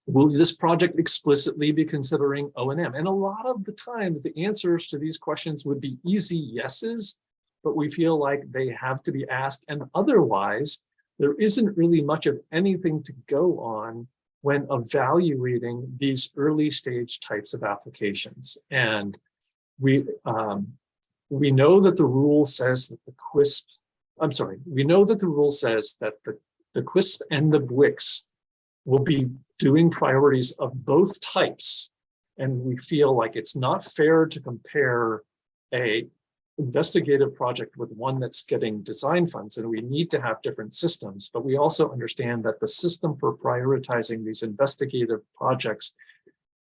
Will this project explicitly be considering O&M? And a lot of the times the answers to these questions would be easy yeses, but we feel like they have to be asked, and otherwise there isn't really much of anything to go on when evaluating these early stage types of applications. And we know that the rule says that the CWSP I'm sorry, we know that the rule says that the CWSP and the BWQC will be doing priorities of both types. And we feel like it's not fair to compare a investigative project with one that's getting design funds, and we need to have different systems. But we also understand that the system for prioritizing these investigative projects,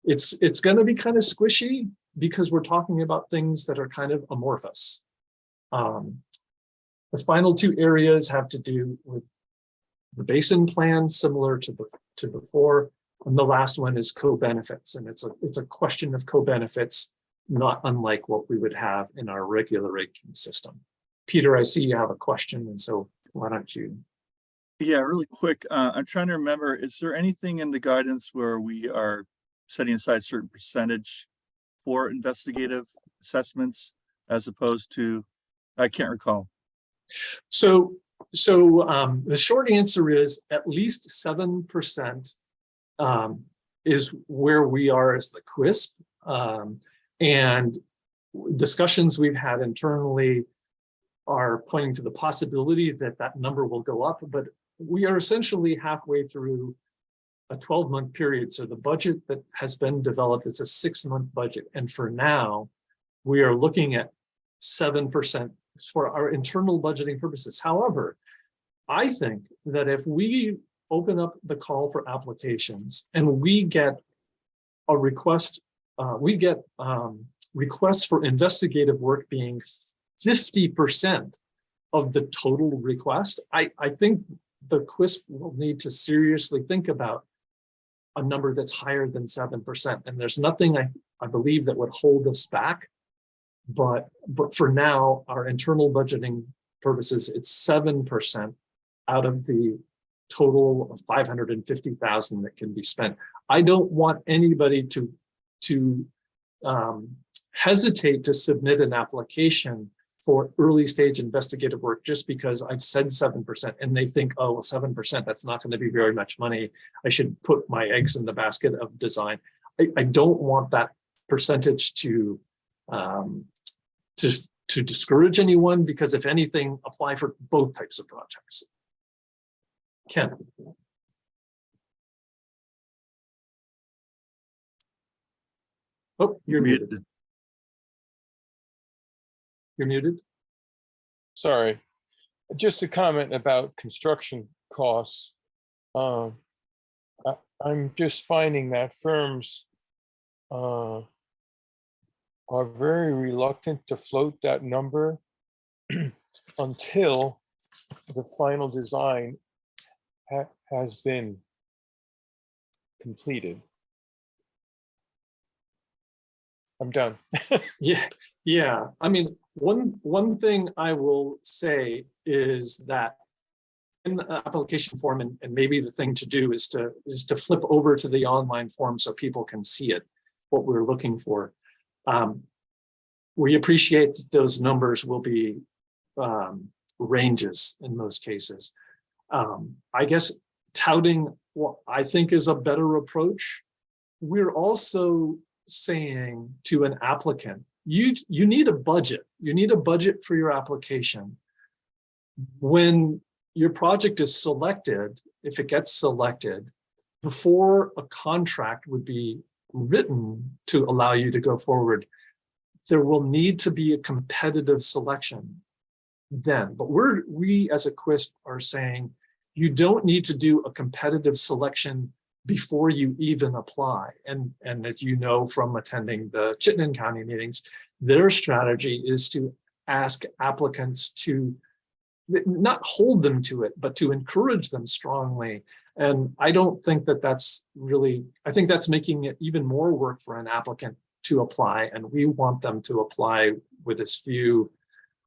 it's going to be kind of squishy because we're talking about things that are kind of amorphous. The final two areas have to do with the basin plan, similar to before, and the last one is co-benefits, and it's a question of co-benefits, not unlike what we would have in our regular rating system. Peter, I see you have a question, and so why don't you? Yeah, really quick. I'm trying to remember, is there anything in the guidance where we are setting aside a certain percentage for investigative assessments as opposed to, I can't recall. So the short answer is at least 7% is where we are as the CWSP. And discussions we've had internally are pointing to the possibility that that number will go up, but we are essentially halfway through a 12-month period. So the budget that has been developed is a 6-month budget. And for now, we are looking at 7% for our internal budgeting purposes. However, I think that if we open up the call for applications and we get a request, requests for investigative work being 50% of the total request, I think the CWSP will need to seriously think about a number that's higher than 7%. And there's nothing I believe that would hold us back. But for now, our internal budgeting purposes, it's 7% out of the total of 550,000 that can be spent. I don't want anybody to hesitate to submit an application for early stage investigative work just because I've said 7% and they think, oh, well, 7%, that's not going to be very much money. I should put my eggs in the basket of design. I don't want that percentage to discourage anyone, because if anything, apply for both types of projects. Ken. Oh, you're muted. You're muted. Sorry, just a comment about construction costs. I'm just finding that firms are very reluctant to float that number until the final design has been completed. I'm done. Yeah. I mean, one thing I will say is that in the application form, and maybe the thing to do is to flip over to the online form so people can see it, what we're looking for. We appreciate that those numbers will be ranges in most cases. I guess touting what I think is a better approach. We're also saying to an applicant, you need a budget. You need a budget for your application. When your project is selected, if it gets selected, before a contract would be written to allow you to go forward, there will need to be a competitive selection then. But we as a CWSP are saying, you don't need to do a competitive selection before you even apply. And as you know from attending the Chittenden County meetings, their strategy is to ask applicants to not hold them to it, but to encourage them strongly. And I don't think that that's really, I think that's making it even more work for an applicant to apply. And we want them to apply with as few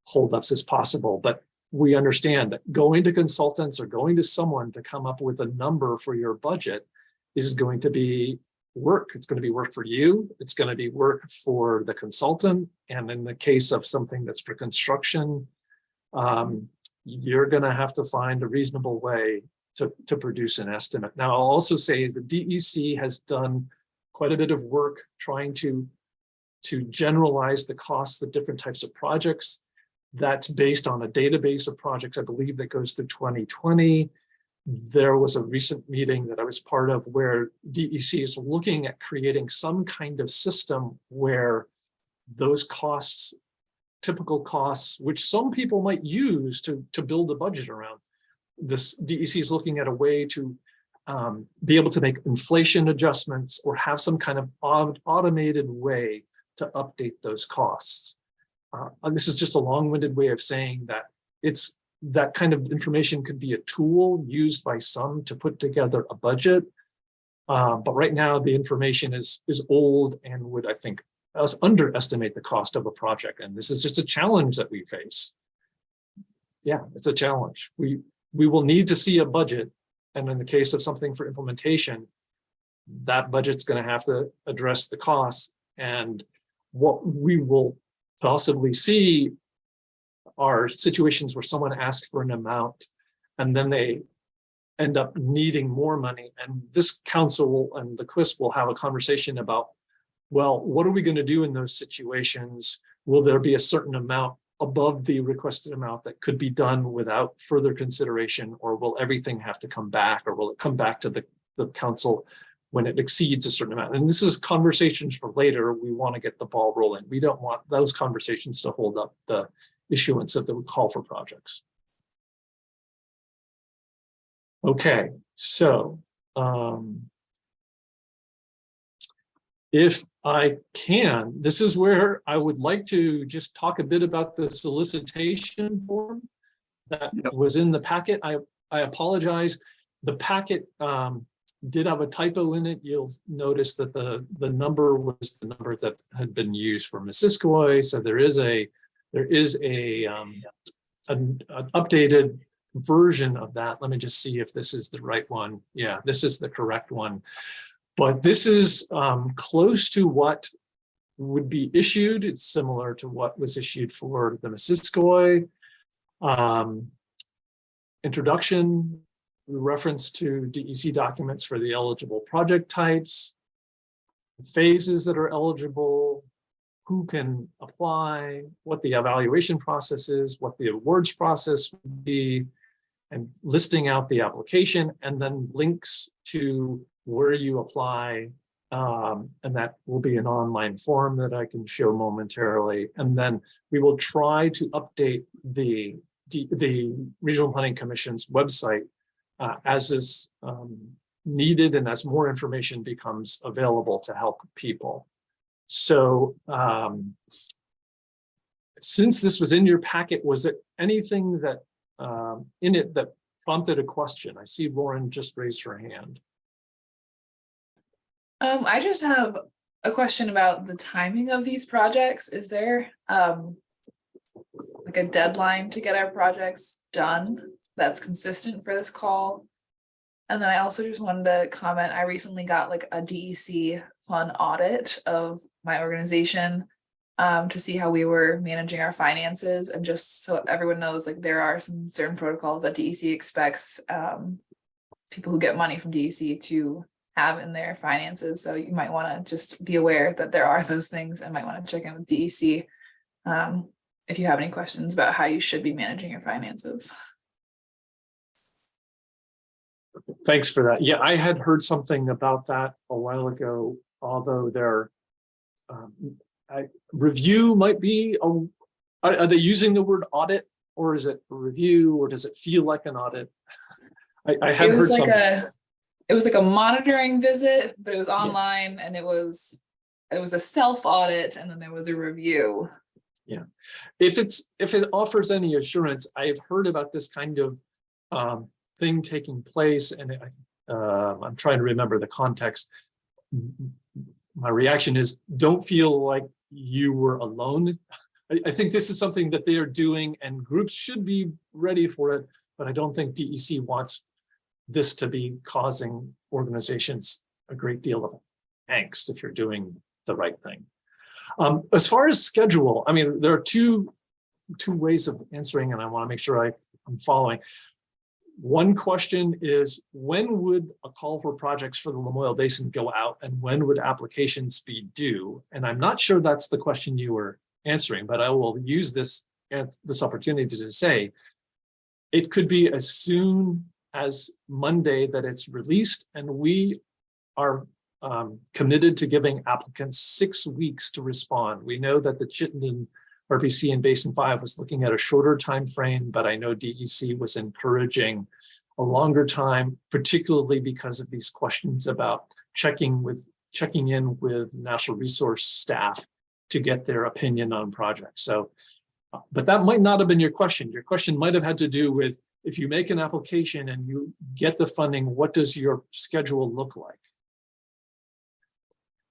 holdups as possible. But we understand that going to consultants or going to someone to come up with a number for your budget is going to be work. It's going to be work for you. It's going to be work for the consultant. And in the case of something that's for construction, you're going to have to find a reasonable way to produce an estimate. Now, I'll also say is the DEC has done quite a bit of work trying to generalize the costs of different types of projects. That's based on a database of projects, I believe, that goes through 2020. There was a recent meeting that I was part of where DEC is looking at creating some kind of system where those costs, typical costs, which some people might use to build a budget around. This DEC is looking at a way to be able to make inflation adjustments or have some kind of automated way to update those costs. And this is just a long-winded way of saying that it's that kind of information could be a tool used by some to put together a budget. But right now the information is old and would, I think, us underestimate the cost of a project. And this is just a challenge that we face. Yeah, it's a challenge. We will need to see a budget. And in the case of something for implementation, that budget's going to have to address the costs. And what we will possibly see are situations where someone asks for an amount and then they end up needing more money. And this council and the CWSP will have a conversation about, well, what are we going to do in those situations? Will there be a certain amount above the requested amount that could be done without further consideration, or will everything have to come back, or will it come back to the council when it exceeds a certain amount? And this is conversations for later. We want to get the ball rolling. We don't want those conversations to hold up the issuance of the call for projects. Okay, so if I can, this is where I would like to just talk a bit about the solicitation form that was in the packet. I apologize. The packet did have a typo in it. You'll notice that the number was the number that had been used for Missisquoi. So there is an updated version of that. Let me just see if this is the right one. Yeah, this is the correct one. But this is close to what would be issued. It's similar to what was issued for the Missisquoi. Introduction, reference to DEC documents for the eligible project types, phases that are eligible, who can apply, what the evaluation process is, what the awards process would be, and listing out the application, and then links to where you apply. And that will be an online form that I can show momentarily. And then we will try to update the Regional Planning Commission's website as is needed and as more information becomes available to help people. So since this was in your packet, was it anything that in it that prompted a question? I see Lauren just raised her hand. I just have a question about the timing of these projects. Is there like a deadline to get our projects done that's consistent for this call? And then I also just wanted to comment, I recently got like a DEC fund audit of my organization to see how we were managing our finances, and just so everyone knows, like there are some certain protocols that DEC expects people who get money from DEC to have in their finances. So you might want to just be aware that there are those things, and might want to check in with DEC if you have any questions about how you should be managing your finances. Thanks for that. Yeah, I had heard something about that a while ago, although their review might be, are they using the word audit, or is it a review, or does it feel like an audit? I had heard something. It was like a monitoring visit, but it was online, and it was a self audit, and then there was a review. Yeah, if it offers any assurance, I've heard about this kind of thing taking place, and I'm trying to remember the context. My reaction is, don't feel like you were alone. I think this is something that they are doing, and groups should be ready for it, but I don't think DEC wants this to be causing organizations a great deal of angst if you're doing the right thing. As far as schedule, I mean, there are two ways of answering, and I want to make sure I'm following. One question is, when would a call for projects for the Lamoille Basin go out, and when would applications be due? And I'm not sure that's the question you were answering, but I will use this this opportunity to say, it could be as soon as Monday that it's released, and we are committed to giving applicants 6 weeks to respond. We know that the Chittenden RPC and Basin 5 was looking at a shorter time frame, but I know DEC was encouraging a longer time, particularly because of these questions about checking in with natural resource staff to get their opinion on projects. So, but that might not have been your question. Your question might have had to do with, if you make an application and you get the funding, what does your schedule look like?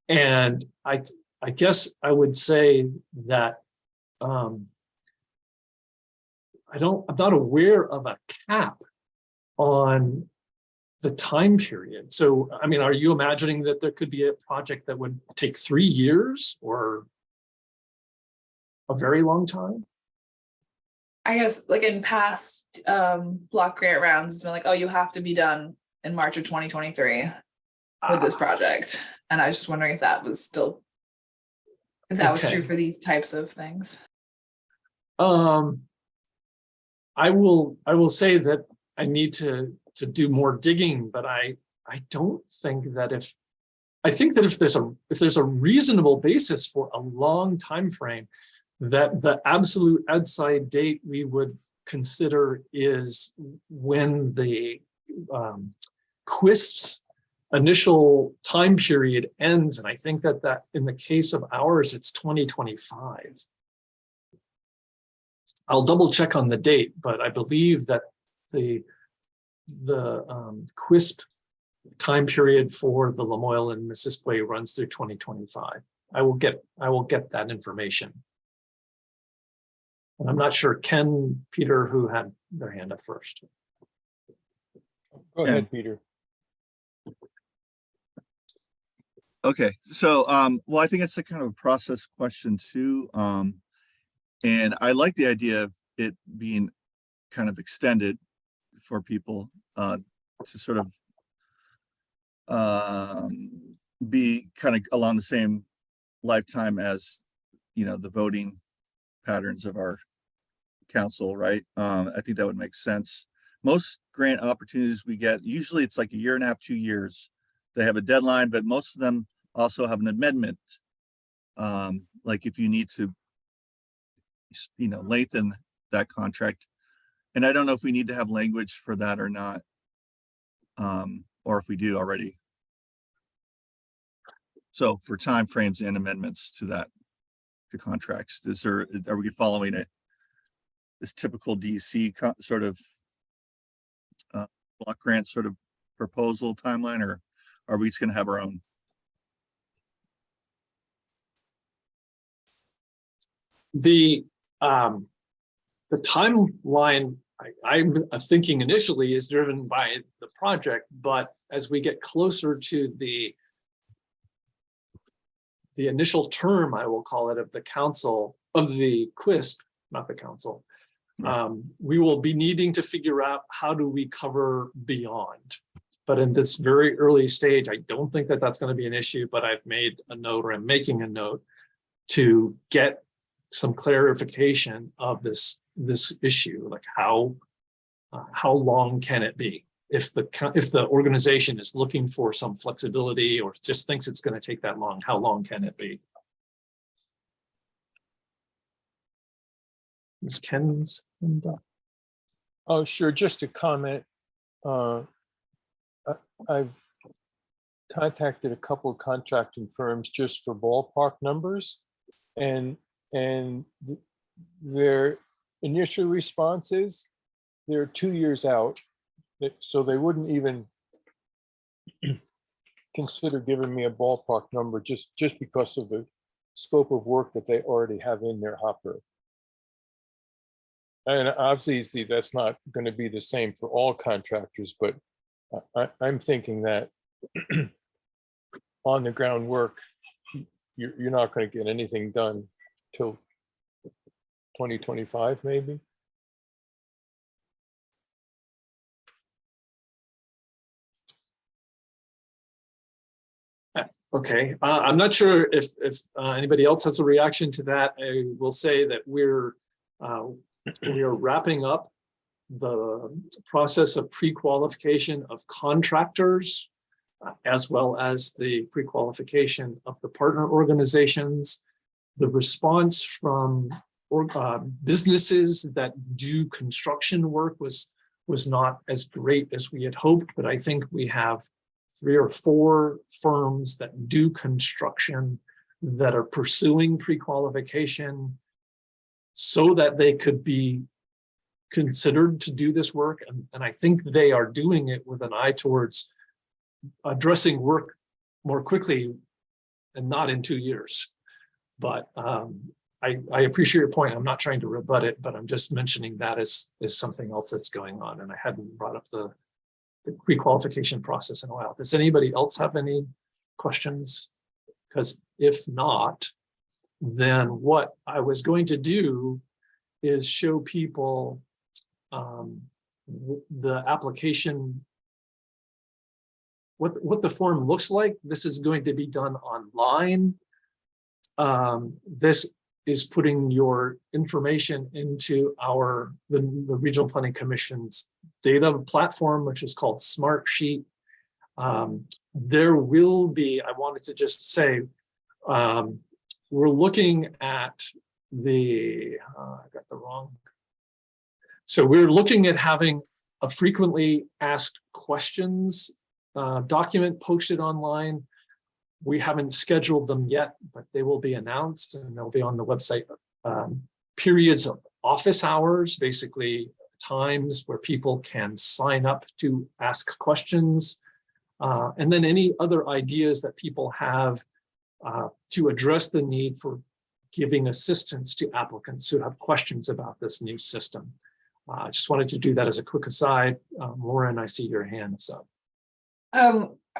And I guess I would say that I'm not aware of a cap on the time period. So, I mean, are you imagining that there could be a project that would take 3 years or a very long time? I guess like in past block grant rounds, it's been like, oh, you have to be done in March of 2023 with this project. And I was just wondering if that was still, if that was true for these types of things. I will say that I need to do more digging, but I don't think that I think that if there's a reasonable basis for a long time frame, that the absolute outside date we would consider is when the QUISP's initial time period ends. And I think that in the case of ours, it's 2025. I'll double check on the date, but I believe that the QUISP time period for the Lamoille and Missisquoi runs through 2025. I will get that information. And I'm not sure, Ken, Peter, who had their hand up first. Go ahead, Peter. Okay, so well, I think it's a kind of a process question too. And I like the idea of it being kind of extended for people to sort of be kind of along the same lifetime as, you know, the voting patterns of our council, right? I think that would make sense. Most grant opportunities we get, usually it's like 1.5 years, 2 years. They have a deadline, but most of them also have an amendment. Like if you need to, you know, lengthen that contract. And I don't know if we need to have language for that or not, or if we do already. So for timeframes and amendments to that, to contracts, are we following this typical DC sort of block grant sort of proposal timeline, or are we just going to have our own? The timeline I'm thinking initially is driven by the project, but as we get closer to the initial term, I will call it, of the council, of the QUISP, not the council, we will be needing to figure out how do we cover beyond. But in this very early stage, I don't think that that's going to be an issue, but I've made a note, or I'm making a note, to get some clarification of this issue, like how long can it be? If the organization is looking for some flexibility or just thinks it's going to take that long, how long can it be? Ms. Ken's. Oh, sure. Just to comment, I've contacted a couple of contracting firms just for ballpark numbers, and their initial response is they're 2 years out, so they wouldn't even consider giving me a ballpark number just because of the scope of work that they already have in their hopper. And obviously that's not going to be the same for all contractors, but I'm thinking that on the ground work, you're not going to get anything done till 2025, maybe. Okay, I'm not sure if anybody else has a reaction to that. I will say that we're We are wrapping up the process of pre-qualification of contractors, as well as the pre-qualification of the partner organizations. The response from businesses that do construction work was not as great as we had hoped, but I think we have 3 or 4 firms that do construction that are pursuing pre-qualification so that they could be considered to do this work. And I think they are doing it with an eye towards addressing work more quickly and not in 2 years. But I appreciate your point. I'm not trying to rebut it, but I'm just mentioning that as something else that's going on. And I hadn't brought up the pre-qualification process in a while. Does anybody else have any questions? Because if not, then what I was going to do is show people the application, what the form looks like. This is going to be done online. This is putting your information into the Regional Planning Commission's data platform, which is called Smartsheet. There will be, I wanted to just say, we're looking at I got the wrong. So we're looking at having a frequently asked questions document posted online. We haven't scheduled them yet, but they will be announced and they'll be on the website. Periods of office hours, basically times where people can sign up to ask questions. And then any other ideas that people have to address the need for giving assistance to applicants who have questions about this new system. I just wanted to do that as a quick aside. Lauren, I see your hands up.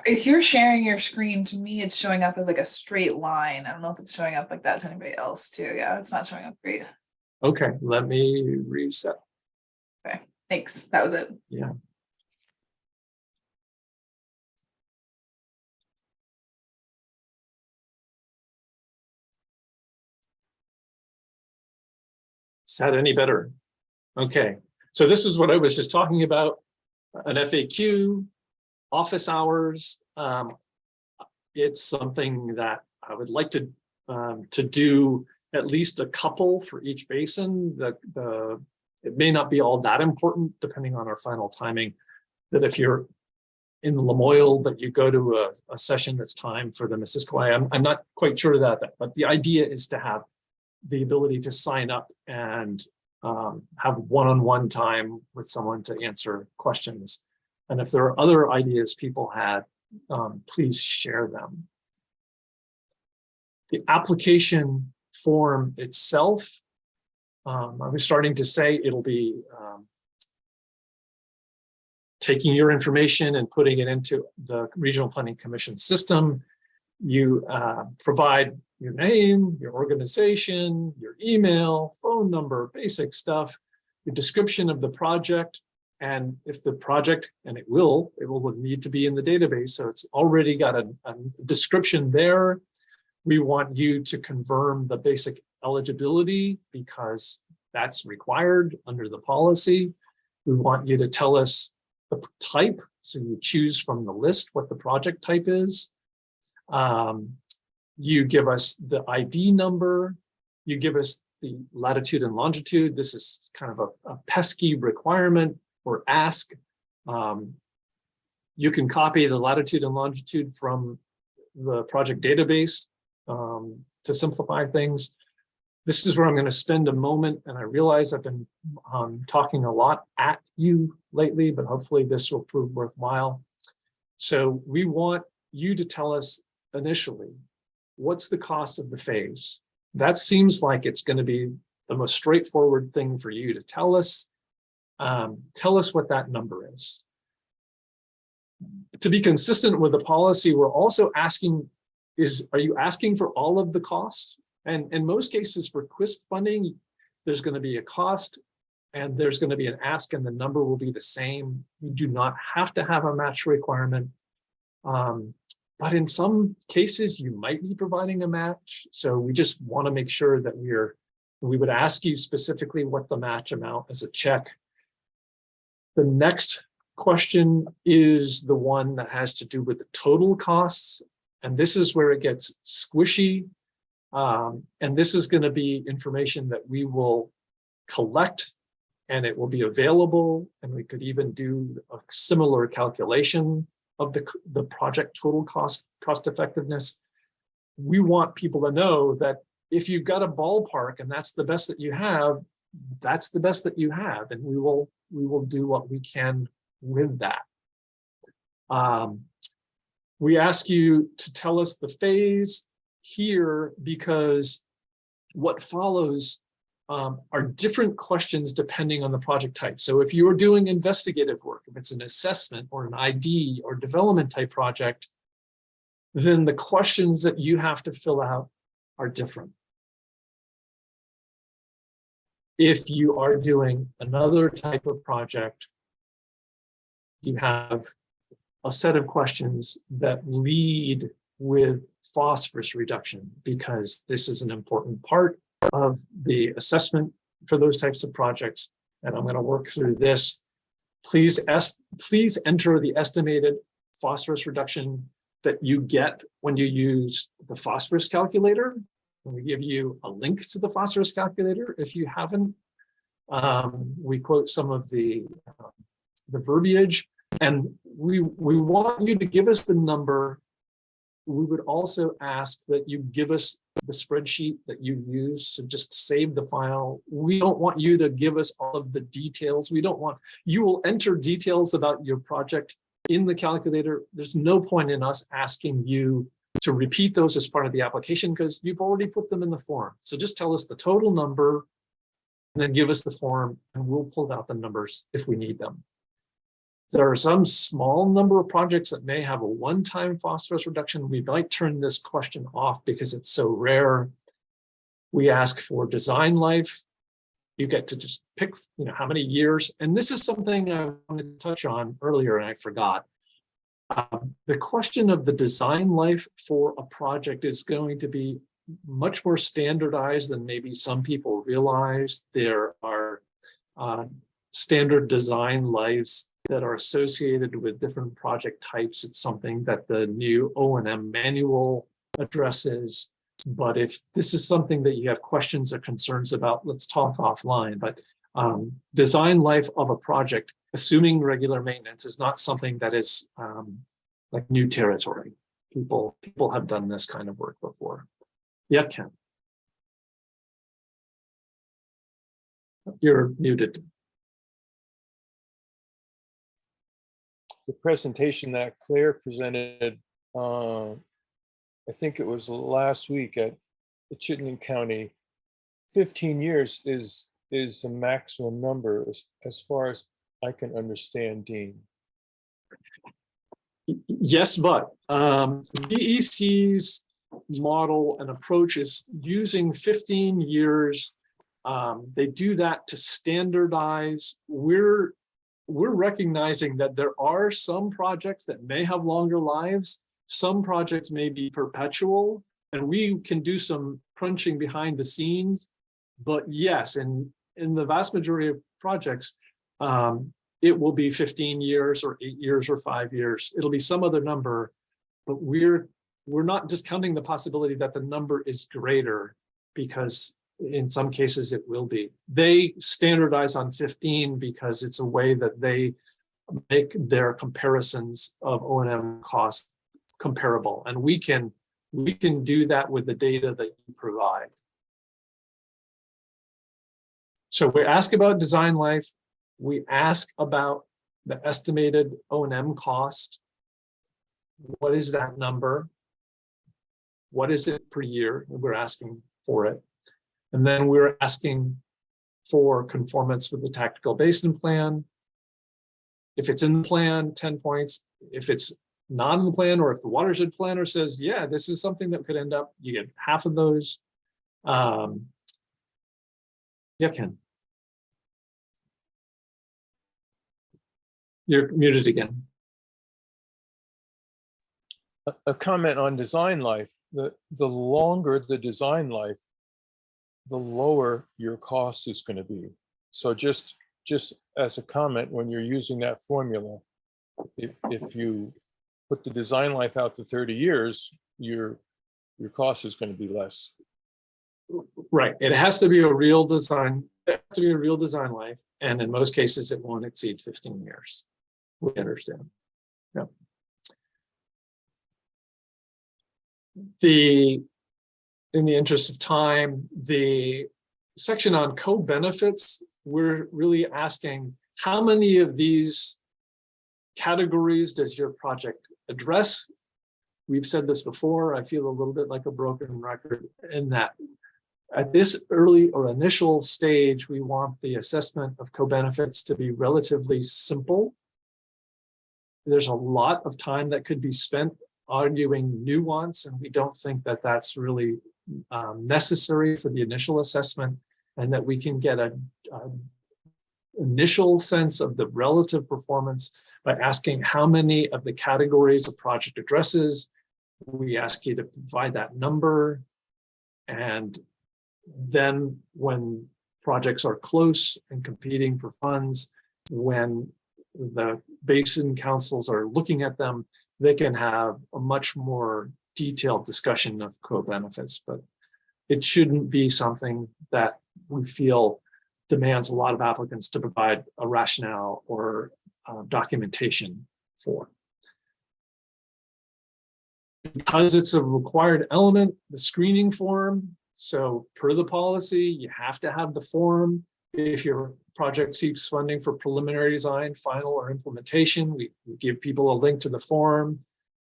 If you're sharing your screen, to me, it's showing up as like a straight line. I don't know if it's showing up like that to anybody else too. Yeah, it's not showing up great. Okay, let me reset. Okay, thanks. That was it. Yeah. Is that any better? Okay, so this is what I was just talking about, an FAQ, office hours. It's something that I would like to do at least a couple for each basin. It may not be all that important depending on our final timing, that if you're in Lamoille, but you go to a session that's timed for the Missisquoi, I'm not quite sure of that, but the idea is to have the ability to sign up and have one-on-one time with someone to answer questions. And if there are other ideas people had, please share them. The application form itself, I was starting to say it'll be taking your information and putting it into the Regional Planning Commission system. You provide your name, your organization, your email, phone number, basic stuff, your description of the project. And if the project, and it will need to be in the database. So it's already got a description there. We want you to confirm the basic eligibility because that's required under the policy. We want you to tell us the type. So you choose from the list what the project type is. You give us the ID number. You give us the latitude and longitude. This is kind of a pesky requirement or ask. You can copy the latitude and longitude from the project database to simplify things. This is where I'm going to spend a moment, and I realize I've been talking a lot at you lately, but hopefully this will prove worthwhile. So we want you to tell us initially, what's the cost of the phase? That seems like it's going to be the most straightforward thing for you to tell us. Tell us what that number is. To be consistent with the policy, we're also asking, are you asking for all of the costs? And in most cases for CWSP funding, there's going to be a cost and there's going to be an ask and the number will be the same. You do not have to have a match requirement. But in some cases, you might be providing a match. So we just want to make sure that we're We would ask you specifically what the match amount is a check. The next question is the one that has to do with the total costs. And this is where it gets squishy. And this is going to be information that we will collect, and it will be available. And we could even do a similar calculation of the project total cost effectiveness. We want people to know that if you've got a ballpark and that's the best that you have, that's the best that you have. And we will do what we can with that. We ask you to tell us the phase here, because what follows are different questions depending on the project type. So if you're doing investigative work, if it's an assessment or an ID or development type project, then the questions that you have to fill out are different. If you are doing another type of project, you have a set of questions that lead with phosphorus reduction, because this is an important part of the assessment for those types of projects. And I'm going to work through this. Please enter the estimated phosphorus reduction that you get when you use the phosphorus calculator. And we give you a link to the phosphorus calculator if you haven't. We quote some of the verbiage, and we want you to give us the number. We would also ask that you give us the spreadsheet that you use to just save the file. We don't want you to give us all of the details. You will enter details about your project in the calculator. There's no point in us asking you to repeat those as part of the application, because you've already put them in the form. So just tell us the total number and then give us the form, and we'll pull out the numbers if we need them. There are some small number of projects that may have a one-time phosphorus reduction. We might turn this question off because it's so rare. We ask for design life. You get to just pick, how many years. And this is something I wanted to touch on earlier and I forgot. The question of the design life for a project is going to be much more standardized than maybe some people realize. There are standard design lives that are associated with different project types. It's something that the new O&M manual addresses. But if this is something that you have questions or concerns about, let's talk offline. But design life of a project, assuming regular maintenance, is not something that is like new territory. People have done this kind of work before. Yeah, Ken. You're muted. The presentation that Claire presented, I think it was last week at the Chittenden County, 15 years is the maximum number as far as I can understand, Dean. Yes, but DEC's model and approach is using 15 years. They do that to standardize. We're recognizing that there are some projects that may have longer lives. Some projects may be perpetual, and we can do some crunching behind the scenes. But yes, in the vast majority of projects, it will be 15 years or 8 years or 5 years. It'll be some other number, but we're not discounting the possibility that the number is greater, because in some cases it will be. They standardize on 15 because it's a way that they make their comparisons of O&M costs comparable. And we can do that with the data that you provide. So we ask about design life. We ask about the estimated O&M cost. What is that number? What is it per year? We're asking for it. And then we're asking for conformance with the tactical basin plan. If it's in the plan, 10 points. If it's not in the plan, or if the watershed planner says, yeah, this is something that could end up, you get half of those. Yeah, Ken. You're muted again. A comment on design life. The longer the design life, the lower your cost is going to be. So just as a comment, when you're using that formula, if you put the design life out to 30 years, your cost is going to be less. Right, it has to be a real design, it has to be a real design life, and in most cases, it won't exceed 15 years. We understand. Yeah. In the interest of time, the section on co-benefits, we're really asking how many of these categories does your project address? We've said this before, I feel a little bit like a broken record in that at this early or initial stage, we want the assessment of co-benefits to be relatively simple. There's a lot of time that could be spent arguing nuance, and we don't think that that's really necessary for the initial assessment, and that we can get a initial sense of the relative performance by asking how many of the categories a project addresses. We ask you to provide that number, and then when projects are close and competing for funds, when the basin councils are looking at them, they can have a much more detailed discussion of co-benefits, but it shouldn't be something that we feel demands a lot of applicants to provide a rationale or documentation for. Because it's a required element, the screening form, so per the policy, you have to have the form. If your project seeks funding for preliminary design, final, or implementation, we give people a link to the form.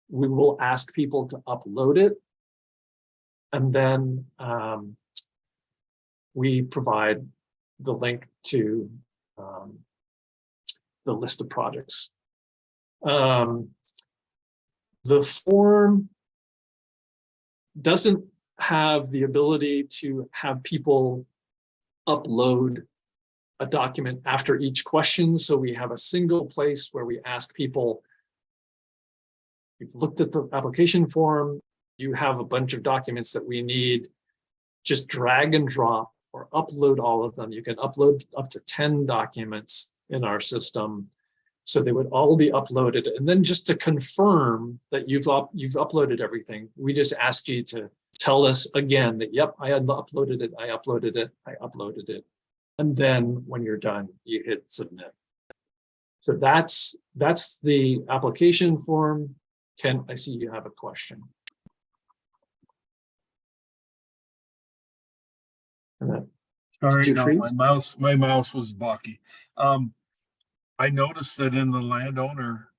We will ask people to upload it. And then we provide the link to the list of projects. The form doesn't have the ability to have people upload a document after each question. So we have a single place where we ask people, you've looked at the application form, you have a bunch of documents that we need, just drag and drop or upload all of them. You can upload up to 10 documents in our system. So they would all be uploaded. And then just to confirm that you've uploaded everything, we just ask you to tell us again that, yep, I had uploaded it, I uploaded it, I uploaded it. And then when you're done, you hit submit. So that's the application form. Ken, I see you have a question. Sorry, no, my mouse was balky. I noticed that in the landowner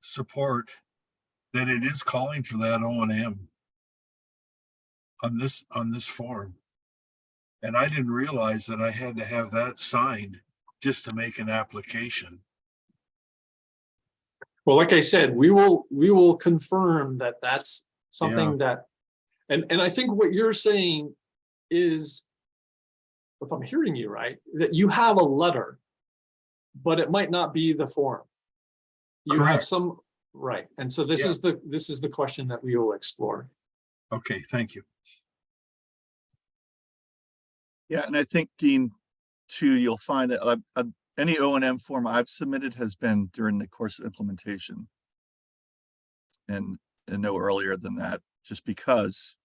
support that it is calling for that O&M on this form. And I didn't realize that I had to have that signed just to make an application. Well, like I said, we will confirm that that's something that, and I think what you're saying is, if I'm hearing you right, that you have a letter, but it might not be the form. You Correct. have some, right. And so this is the question that we will explore. Okay, thank you. Yeah, and I think, Dean, too, you'll find that any O&M form I've submitted has been during the course of implementation. And no earlier than that, just because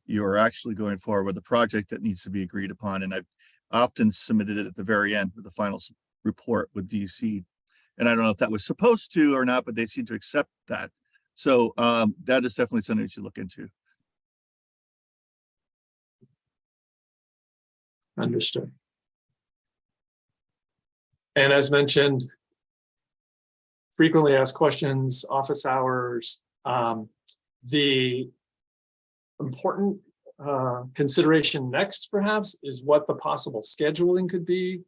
you are actually going forward with a project that needs to be agreed upon. And I've often submitted it at the very end with the final report with DC. And I don't know if that was supposed to or not, but they seem to accept that. So that is definitely something you should look into. Understood. And as mentioned, frequently asked questions, office hours, the important consideration next, perhaps, is what the possible scheduling could be.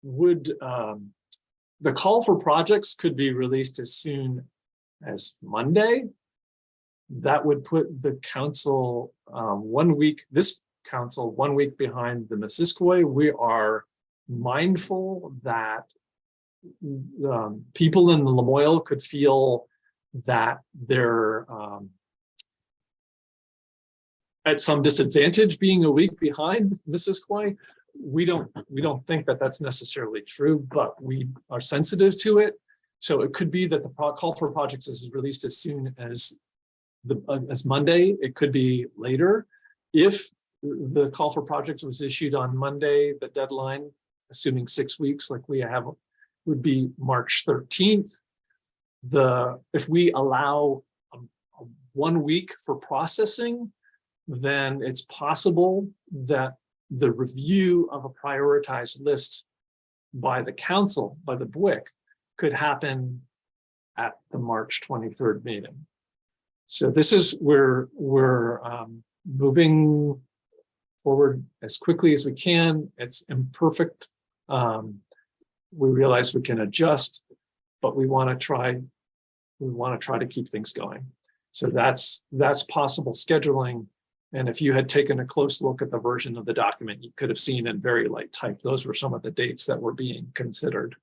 Would the call for projects could be released as soon as Monday? That would put the council 1 week, this council 1 week behind the Missisquoi. We are mindful that people in the Lamoille could feel that their at some disadvantage being a week behind Mrs. Quay. We don't think that that's necessarily true, but we are sensitive to it. So it could be that the call for projects is released as soon as Monday. It could be later. If the call for projects was issued on Monday, the deadline, assuming 6 weeks like we have, would be March 13th. If we allow 1 week for processing, then it's possible that the review of a prioritized list by the council, by the BWQ, could happen at the March 23rd meeting. So this is where we're moving forward as quickly as we can. It's imperfect. We realize we can adjust, but we want to try to keep things going. So that's possible scheduling. And if you had taken a close look at the version of the document, you could have seen in very light type, those were some of the dates that were being considered.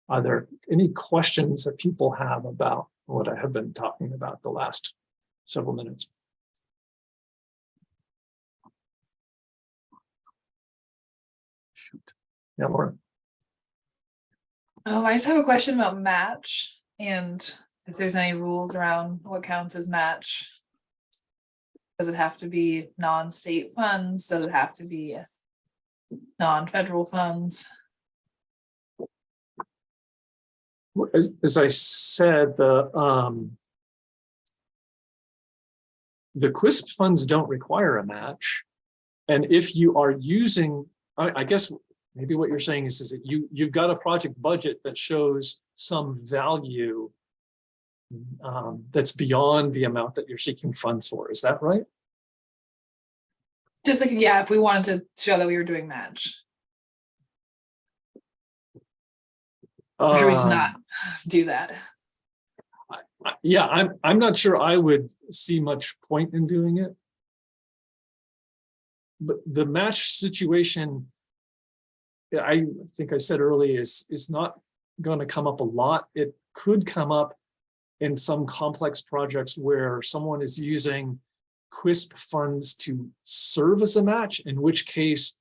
Are there any questions that people have about what I have been talking about the last several minutes? Shoot. Yeah, Laura. I just have a question about match and if there's any rules around what counts as match. Does it have to be non-state funds? Does it have to be non-federal funds? As I said, the CWSP funds don't require a match. And if you are using, I guess maybe what you're saying is that you've got a project budget that shows some value that's beyond the amount that you're seeking funds for. Is that right? Just like, yeah, if we wanted to show that we were doing match. Or should we just not do that? Yeah, I'm not sure I would see much point in doing it. But the match situation, I think I said earlier, is not going to come up a lot. It could come up in some complex projects where someone is using CWSP funds to serve as a match, in which case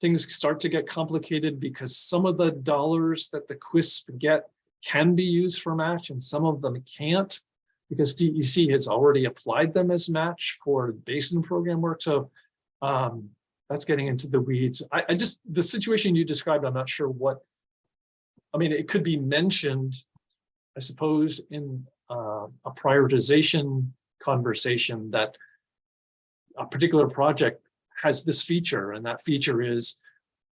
things start to get complicated because some of the dollars that the CWSP get can be used for match and some of them can't because DEC has already applied them as match for basin program work. So that's getting into the weeds. I just, the situation you described, I'm not sure what, I mean, it could be mentioned, I suppose, in a prioritization conversation that a particular project has this feature, and that feature is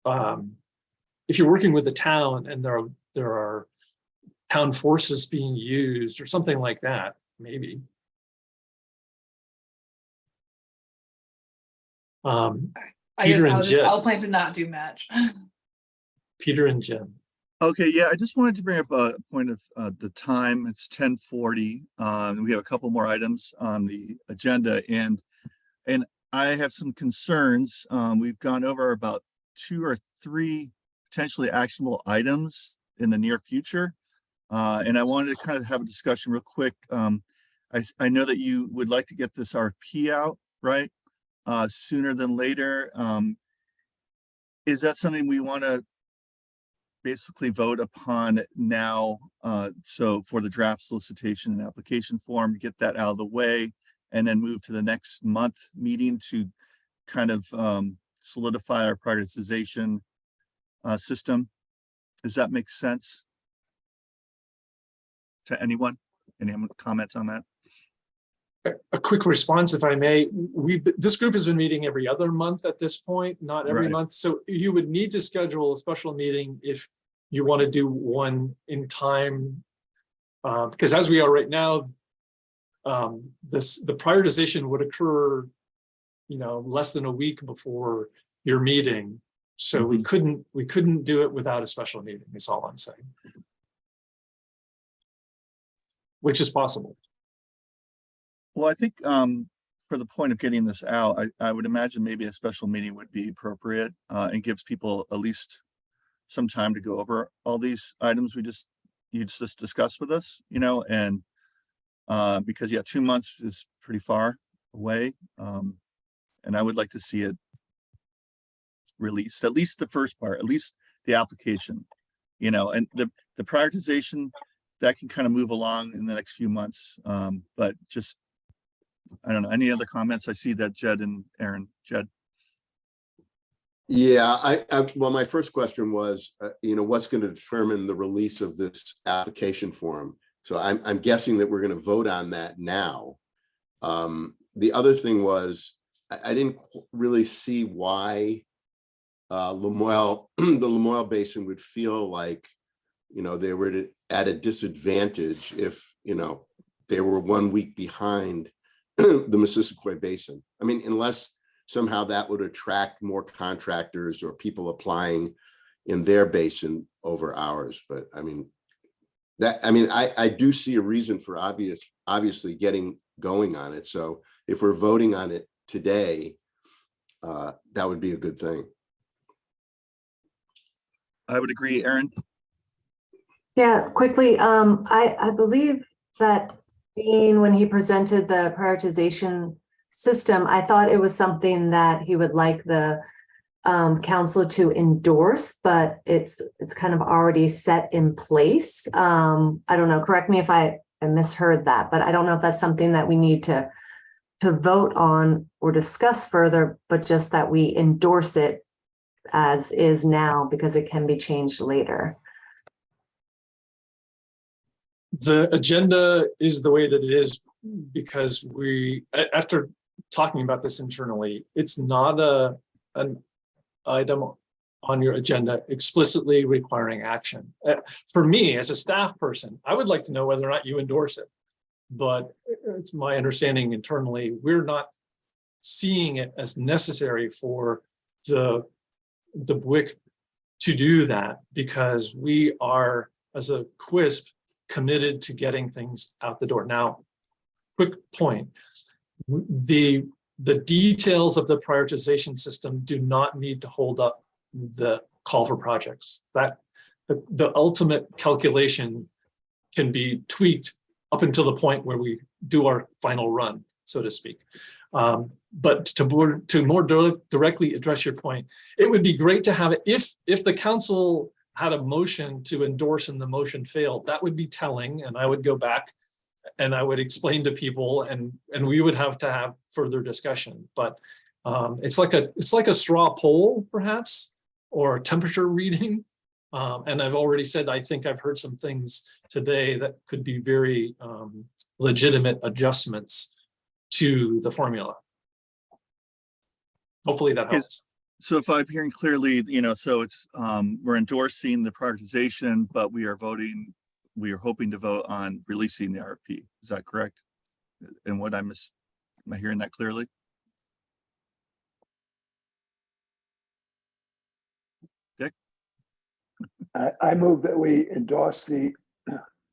if you're working with the town and there are town forces being used or something like that, maybe. I guess I'll plan to not do match. Peter and Jen. Okay, yeah, I just wanted to bring up a point of the time. It's 10:40. We have a couple more items on the agenda, and I have some concerns. We've gone over about 2 or 3 potentially actionable items in the near future, and I wanted to kind of have a discussion real quick. I know that you would like to get this RFP out, right? Sooner than later. Is that something we want to basically vote upon now? So for the draft solicitation and application form, get that out of the way, and then move to the next month meeting to kind of solidify our prioritization system. Does that make sense to anyone? Any comments on that? A quick response, if I may. This group has been meeting every other month at this point, not every month. So you would need to schedule a special meeting if you want to do one in time. Because as we are right now, the prioritization would occur, less than a week before your meeting. So we couldn't do it without a special meeting, is all I'm saying. Which is possible. Well, I think for the point of getting this out, I would imagine maybe a special meeting would be appropriate and gives people at least some time to go over all these items you just discussed with us, and because 2 months is pretty far away. And I would like to see it released, at least the first part, at least the application, you know, and the prioritization that can kind of move along in the next few months. But just, I don't know, any other comments? I see that Jed and Aaron. Jed. Yeah, well, my first question was, you know, what's going to determine the release of this application form? So I'm guessing that we're going to vote on that now. The other thing was, I didn't really see why Lamoille, the Lamoille Basin would feel like, you know, they were at a disadvantage if, you know, they were 1 week behind the Missisquoi Basin. I mean, unless somehow that would attract more contractors or people applying in their basin over ours. But I mean, I do see a reason for obviously getting going on it. So if we're voting on it today, that would be a good thing. I would agree, Aaron. Yeah, quickly, I believe that Dean, when he presented the prioritization system, I thought it was something that he would like the council to endorse, but it's kind of already set in place. I don't know, correct me if I misheard that, but I don't know if that's something that we need to vote on or discuss further, but just that we endorse it as is now because it can be changed later. The agenda is the way that it is because after talking about this internally, it's not an item on your agenda explicitly requiring action. For me, as a staff person, I would like to know whether or not you endorse it. But it's my understanding internally, we're not seeing it as necessary for the BWQC to do that because we are, as a CWSP, committed to getting things out the door. Now, quick point, the details of the prioritization system do not need to hold up the call for projects. That the ultimate calculation can be tweaked up until the point where we do our final run, so to speak. But to more directly address your point, it would be great to have it if the council had a motion to endorse and the motion failed, that would be telling, and I would go back and I would explain to people and we would have to have further discussion. But it's like a straw poll perhaps, or a temperature reading. And I've already said, I think I've heard some things today that could be very legitimate adjustments to the formula. Hopefully that helps. So if I'm hearing clearly, you know, so it's we're endorsing the prioritization, but we are hoping to vote on releasing the RFP. Is that correct? And what am I hearing that clearly? Dick? I move that we endorse the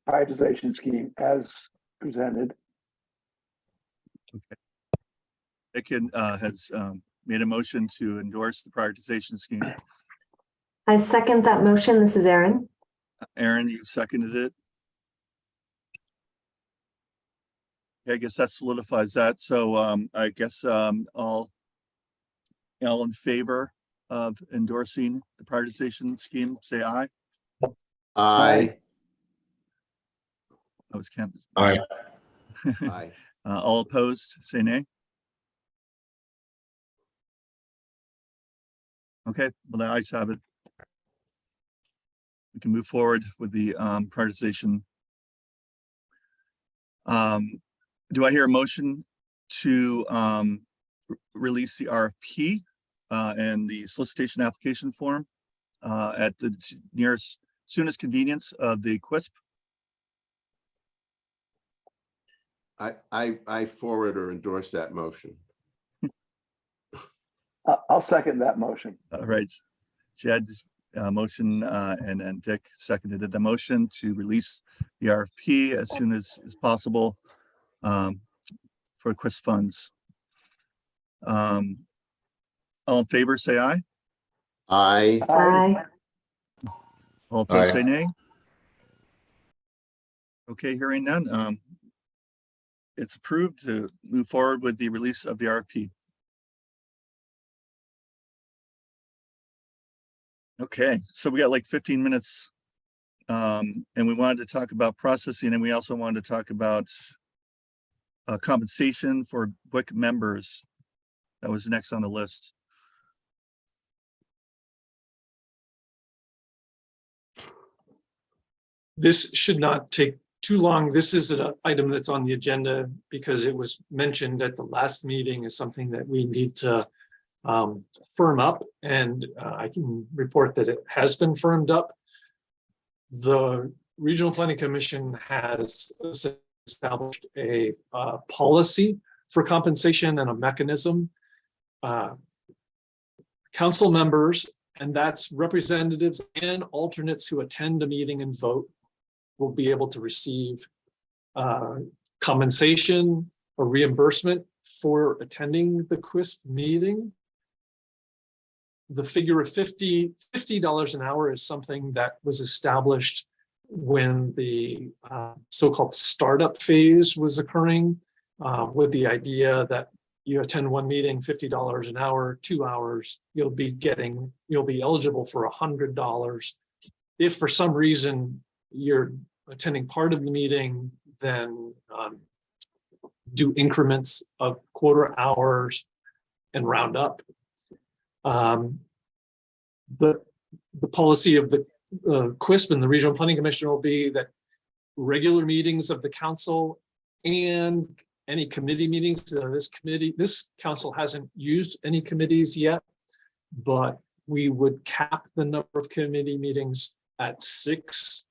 prioritization scheme as presented. Okay. Dick has made a motion to endorse the prioritization scheme. I second that motion. This is Erin. Aaron, you seconded it. I guess that solidifies that. So I guess all in favor of endorsing the prioritization scheme, say aye. Aye. That was Kent. Aye. Aye. All opposed, say nay. Okay, well, the ayes have it. We can move forward with the prioritization. Do I hear a motion to release the RFP and the solicitation application form at the soonest convenience of the CWSP? I forward or endorse that motion. I'll second that motion. All right, Jed's motion and Dick seconded the motion to release the RFP as soon as possible for CWSP funds. All in favor, say aye. Aye. Aye. All opposed, Aye. say nay. Okay, hearing none. It's approved to move forward with the release of the RFP. Okay, so we got like 15 minutes. And we wanted to talk about processing, and we also wanted to talk about compensation for BWQC members. That was next on the list. This should not take too long. This is an item that's on the agenda because it was mentioned at the last meeting as something that we need to firm up, and I can report that it has been firmed up. The Regional Planning Commission has established a policy for compensation and a mechanism. Council members, and that's representatives and alternates who attend a meeting and vote, will be able to receive compensation or reimbursement for attending the CWSP meeting. The figure of $50 an hour is something that was established when the so-called startup phase was occurring, with the idea that you attend one meeting, $50 an hour, 2 hours, you'll be eligible for $100. If for some reason you're attending part of the meeting, then do increments of quarter hours and round up. The policy of the CWSP and the Regional Planning Commission will be that regular meetings of the council and any committee meetings. This council hasn't used any committees yet, but we would cap the number of committee meetings at 6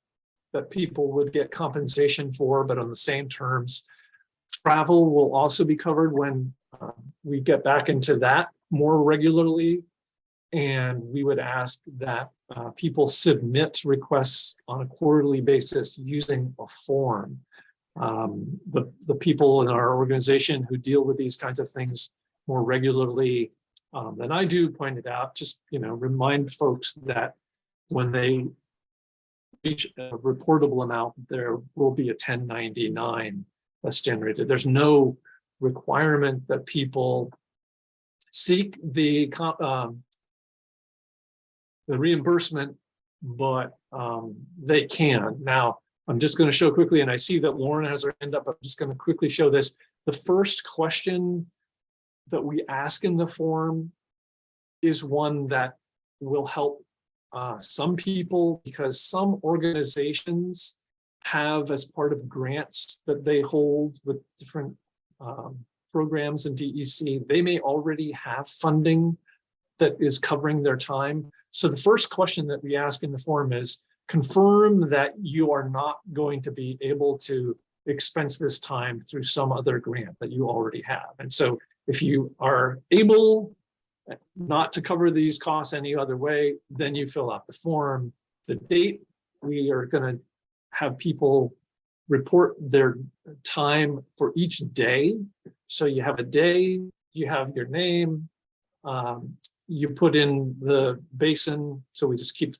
that people would get compensation for, but on the same terms. Travel will also be covered when we get back into that more regularly. And we would ask that people submit requests on a quarterly basis using a form. The people in our organization who deal with these kinds of things more regularly than I do pointed out, just remind folks that when they reach a reportable amount, there will be a 1099 that's generated. There's no requirement that people seek the reimbursement, but they can. Now, I'm just going to show quickly, and I see that Lauren has her hand up. I'm just going to quickly show this. The first question that we ask in the form is one that will help some people, because some organizations have, as part of grants that they hold with different programs in DEC, they may already have funding that is covering their time. So the first question that we ask in the form is, confirm that you are not going to be able to expense this time through some other grant that you already have. And so if you are able not to cover these costs any other way, then you fill out the form. The date, we are going to have people report their time for each day. So you have a day, you have your name, you put in the basin. So we just keep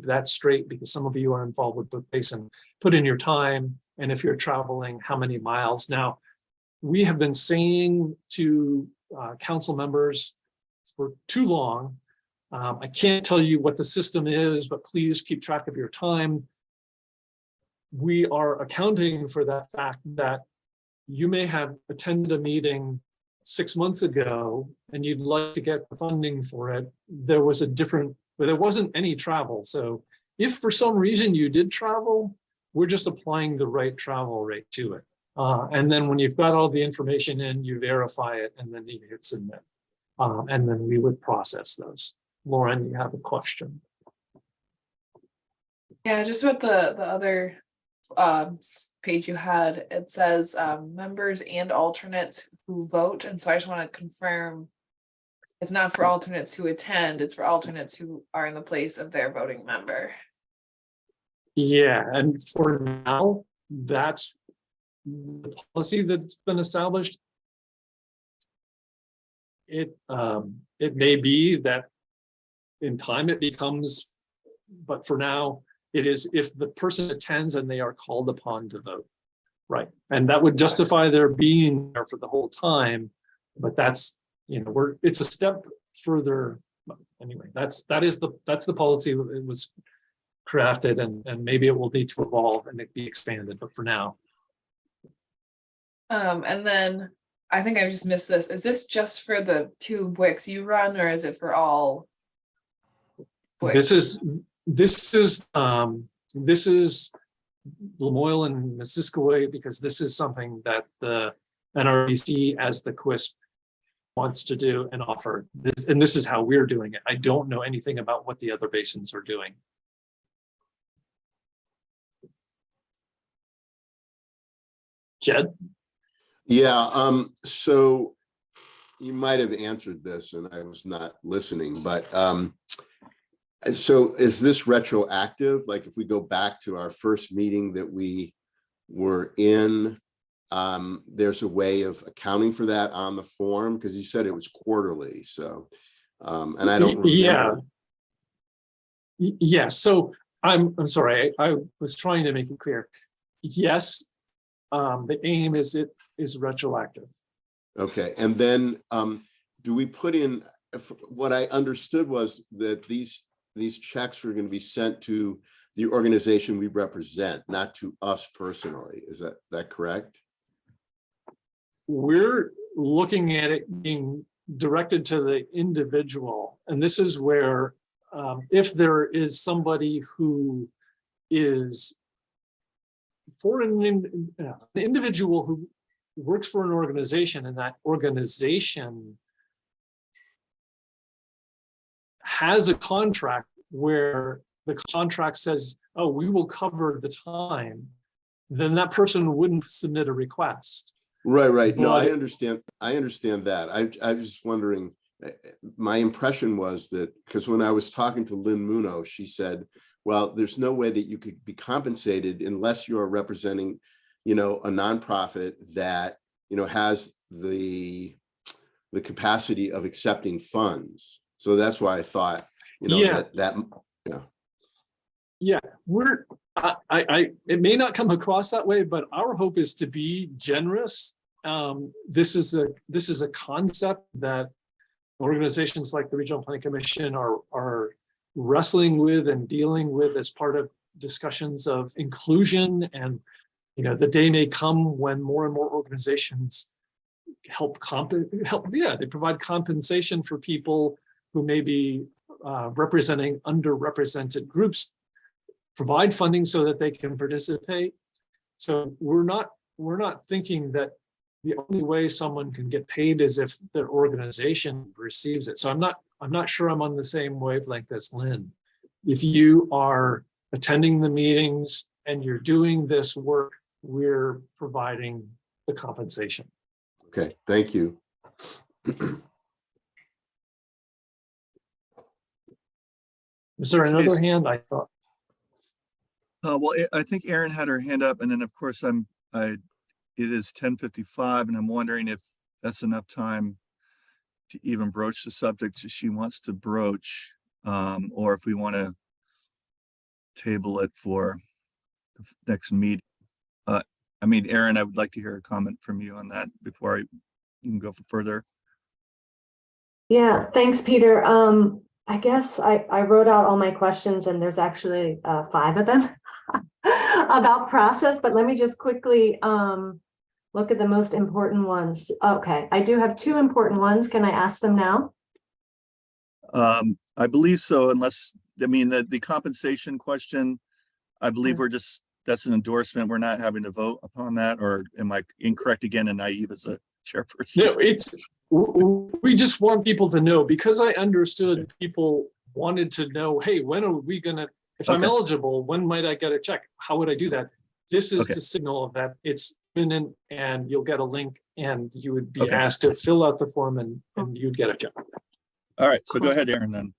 that straight because some of you are involved with the basin. Put in your time, and if you're traveling, how many miles. Now, we have been saying to council members for too long, I can't tell you what the system is, but please keep track of your time. We are accounting for that fact that you may have attended a meeting 6 months ago and you'd like to get the funding for it. There wasn't any travel. So if for some reason you did travel, we're just applying the right travel rate to it. And then when you've got all the information in, you verify it, and then you hit submit. And then we would process those. Lauren, you have a question. Yeah, just with the other page you had, it says members and alternates who vote. And so I just want to confirm it's not for alternates who attend, it's for alternates who are in the place of their voting member. Yeah, and for now, that's the policy that's been established. It may be that in time it becomes, but for now, it is if the person attends and they are called upon to vote, right? And that would justify their being there for the whole time, but that's, it's a step further Anyway, that's the policy that was crafted, and maybe it will need to evolve and it be expanded, but for now. And then I think I just missed this. Is this just for the 2 BWQs you run, or is it for all BWQs? This is Lamoille and Missisquoi, because this is something that the NRBC as the CWSP wants to do and offer this, and this is how we're doing it. I don't know anything about what the other basins are doing. Jed? Yeah, so you might have answered this and I was not listening, but so is this retroactive? Like if we go back to our first meeting that we were in, there's a way of accounting for that on the form? Because you said it was quarterly, so, and I don't remember. Yeah, so I'm sorry, I was trying to make it clear. Yes, the aim is it is retroactive. Okay, and then do we put in, what I understood was that these checks are going to be sent to the organization we represent, not to us personally. Is that correct? We're looking at it being directed to the individual, and this is where if there is somebody who is for an individual who works for an organization, and that organization has a contract where the contract says, oh, we will cover the time, then that person wouldn't submit a request. Right. No, I understand that. I was just wondering, my impression was that, because when I was talking to Lynn Muno, she said, well, there's no way that you could be compensated unless you're representing, a nonprofit that, has the capacity of accepting funds. So that's why I thought, Yeah, it may not come across that way, but our hope is to be generous. This is a concept that organizations like the Regional Planning Commission are wrestling with and dealing with as part of discussions of inclusion. And the day may come when more and more organizations they provide compensation for people who may be representing underrepresented groups, provide funding so that they can participate. So we're not thinking that the only way someone can get paid is if their organization receives it. So I'm not sure I'm on the same wavelength as Lynn. If you are attending the meetings and you're doing this work, we're providing the compensation. Okay, thank you. Is there another hand? I thought. Well, I think Erin had her hand up, and then of course it is 10:55, and I'm wondering if that's enough time to even broach the subject she wants to broach, or if we want to table it for the next meeting. Erin, I would like to hear a comment from you on that before I can go further. Yeah, thanks, Peter. I guess I wrote out all my questions, and there's actually 5 of them about process, but let me just quickly look at the most important ones. Okay, I do have 2 important ones. Can I ask them now? I believe so, unless, the compensation question, I believe that's an endorsement. We're not having to vote upon that, or am I incorrect again and naive as a chairperson? No, we just want people to know, because I understood people wanted to know, hey, when are we gonna, if I'm eligible, when might I get a check? How would I do that? This is to signal that it's imminent, and you'll get a link, and you would be asked to fill out the form, and you'd get a check. All right, so go ahead, Erin, then,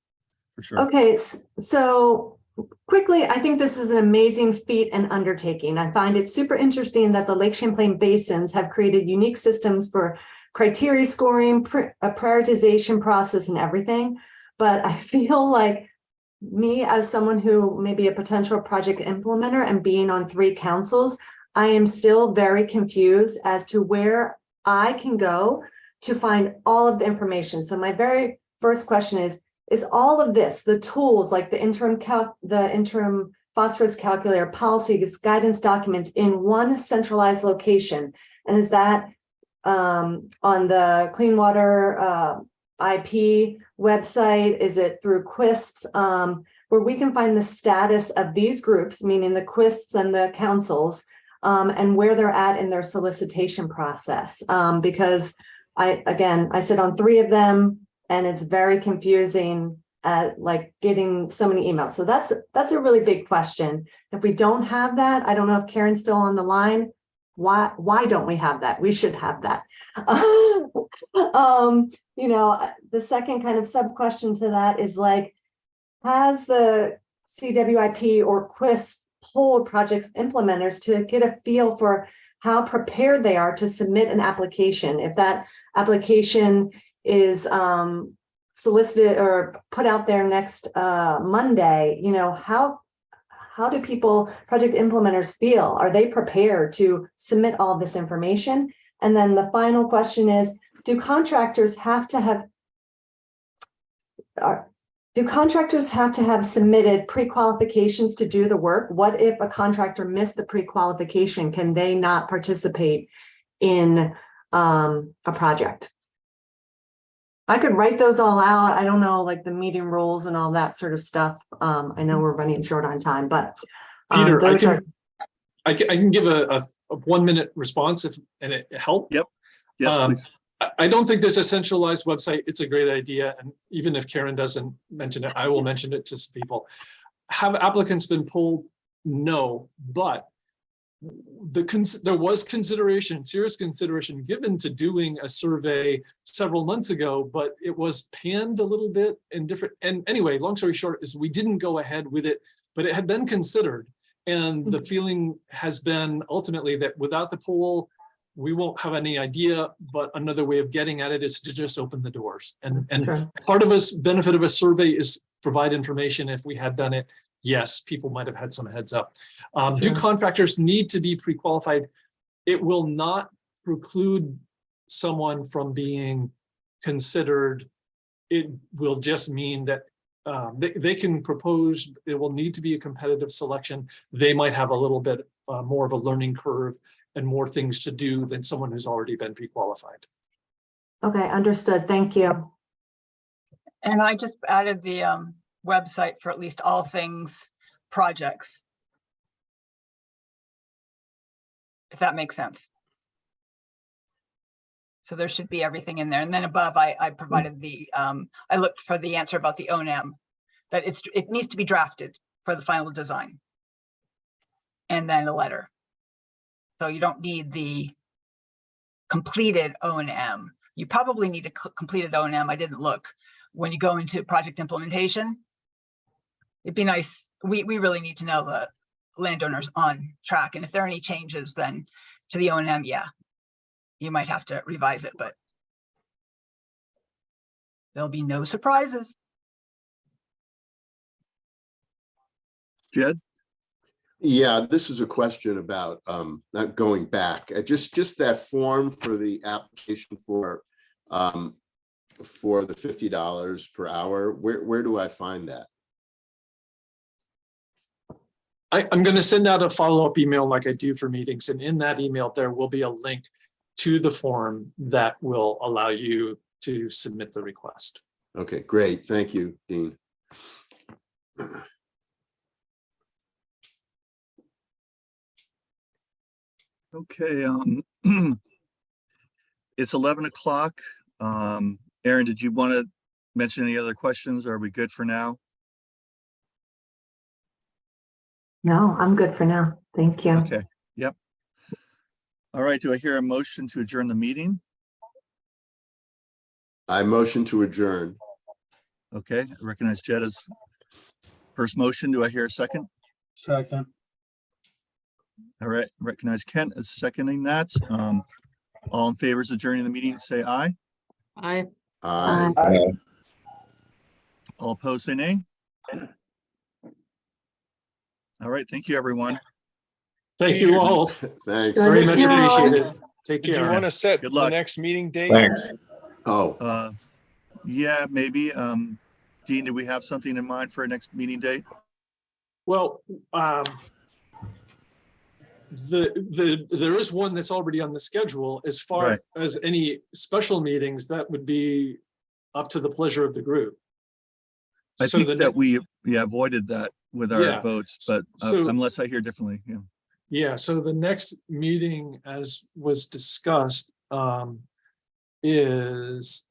for sure. Okay, so quickly, I think this is an amazing feat and undertaking. I find it super interesting that the Lake Champlain basins have created unique systems for criteria scoring, a prioritization process, and everything. But I feel like me, as someone who may be a potential project implementer and being on 3 councils, I am still very confused as to where I can go to find all of the information. So my very first question is is all of this, the tools like the interim phosphorus calculator, policies, guidance documents in one centralized location. And is that on the Clean Water IP website? Is it through QUISPs, where we can find the status of these groups, meaning the QUISPs and the councils, and where they're at in their solicitation process? Because I sit on 3 of them, and it's very confusing, like getting so many emails. So that's a really big question. If we don't have that, I don't know if Karen's still on the line. Why don't we have that? We should have that. You know, the second kind of sub question to that is like, has the CWIP or QUISP polled projects implementers to get a feel for how prepared they are to submit an application? If that application is solicited or put out there next Monday, you know, how do project implementers feel? Are they prepared to submit all this information? And then the final question is, do contractors have to have submitted pre-qualifications to do the work? What if a contractor missed the pre-qualification? Can they not participate in a project? I could write those all out. I don't know, like the meeting rules and all that sort of stuff. I know we're running short on time, but Peter, I can give a 1-minute response and it help. Yep. Yes, please. I don't think there's a centralized website. It's a great idea. And even if Karen doesn't mention it, I will mention it to some people. Have applicants been pulled? No, but there was serious consideration given to doing a survey several months ago, but it was panned a little bit in different, and anyway, long story short is we didn't go ahead with it, but it had been considered. And the feeling has been ultimately that without the poll, we won't have any idea, but another way of getting at it is to just open the doors. And part of us benefit of a survey is provide information. If we had done it, yes, people might have had some heads up. Do contractors need to be pre-qualified? It will not preclude someone from being considered. It will just mean that they can propose. It will need to be a competitive selection. They might have a little bit more of a learning curve and more things to do than someone who's already been pre-qualified. Okay, understood. Thank you. And I just added the website for at least all things projects, if that makes sense. So there should be everything in there. And then above, I provided the, I looked for the answer about the O&M, that it needs to be drafted for the final design. And then a letter. So you don't need the completed O&M. You probably need a completed O&M. I didn't look. When you go into project implementation, it'd be nice. We really need to know the landowners on track. And if there are any changes then to the O&M, yeah, you might have to revise it, but there'll be no surprises. Jed? Yeah, this is a question about not going back. Just that form for the application for the $50 per hour. Where do I find that? I'm going to send out a follow-up email like I do for meetings, and in that email there will be a link to the form that will allow you to submit the request. Okay, great. Thank you, Dean. Okay, it's 11 o'clock. Aaron, did you want to mention any other questions? Are we good for now? No, I'm good for now. Thank you. Okay, yep. All right, do I hear a motion to adjourn the meeting? I motion to adjourn. Okay, I recognize Jed as first motion. Do I hear a second? Second. All right, recognize Kent as seconding that. All in favor of adjourning the meeting, say aye. Aye. Aye. All opposed, say nay. All right, thank you, everyone. Thank you all. Thanks. Very much Yeah. appreciated. Take Did you care. want to set Good the luck. next meeting date? Thanks. Oh, Yeah, maybe. Dean, do we have something in mind for our next meeting date? Well, there is one that's already on the schedule. As far Right. as any special meetings, that would be up to the pleasure of the group. I So think the that next- we, avoided that with our Yeah. votes, but So- unless I hear differently, yeah. Yeah, so the next meeting, as was discussed, is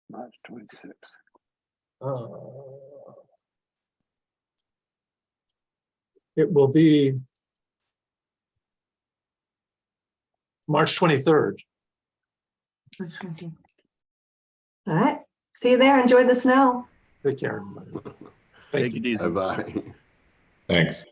March 26th. It will be March 23rd. All right. See you there. Enjoy the snow. Take care, everybody. Take it easy. Bye-bye. Thanks.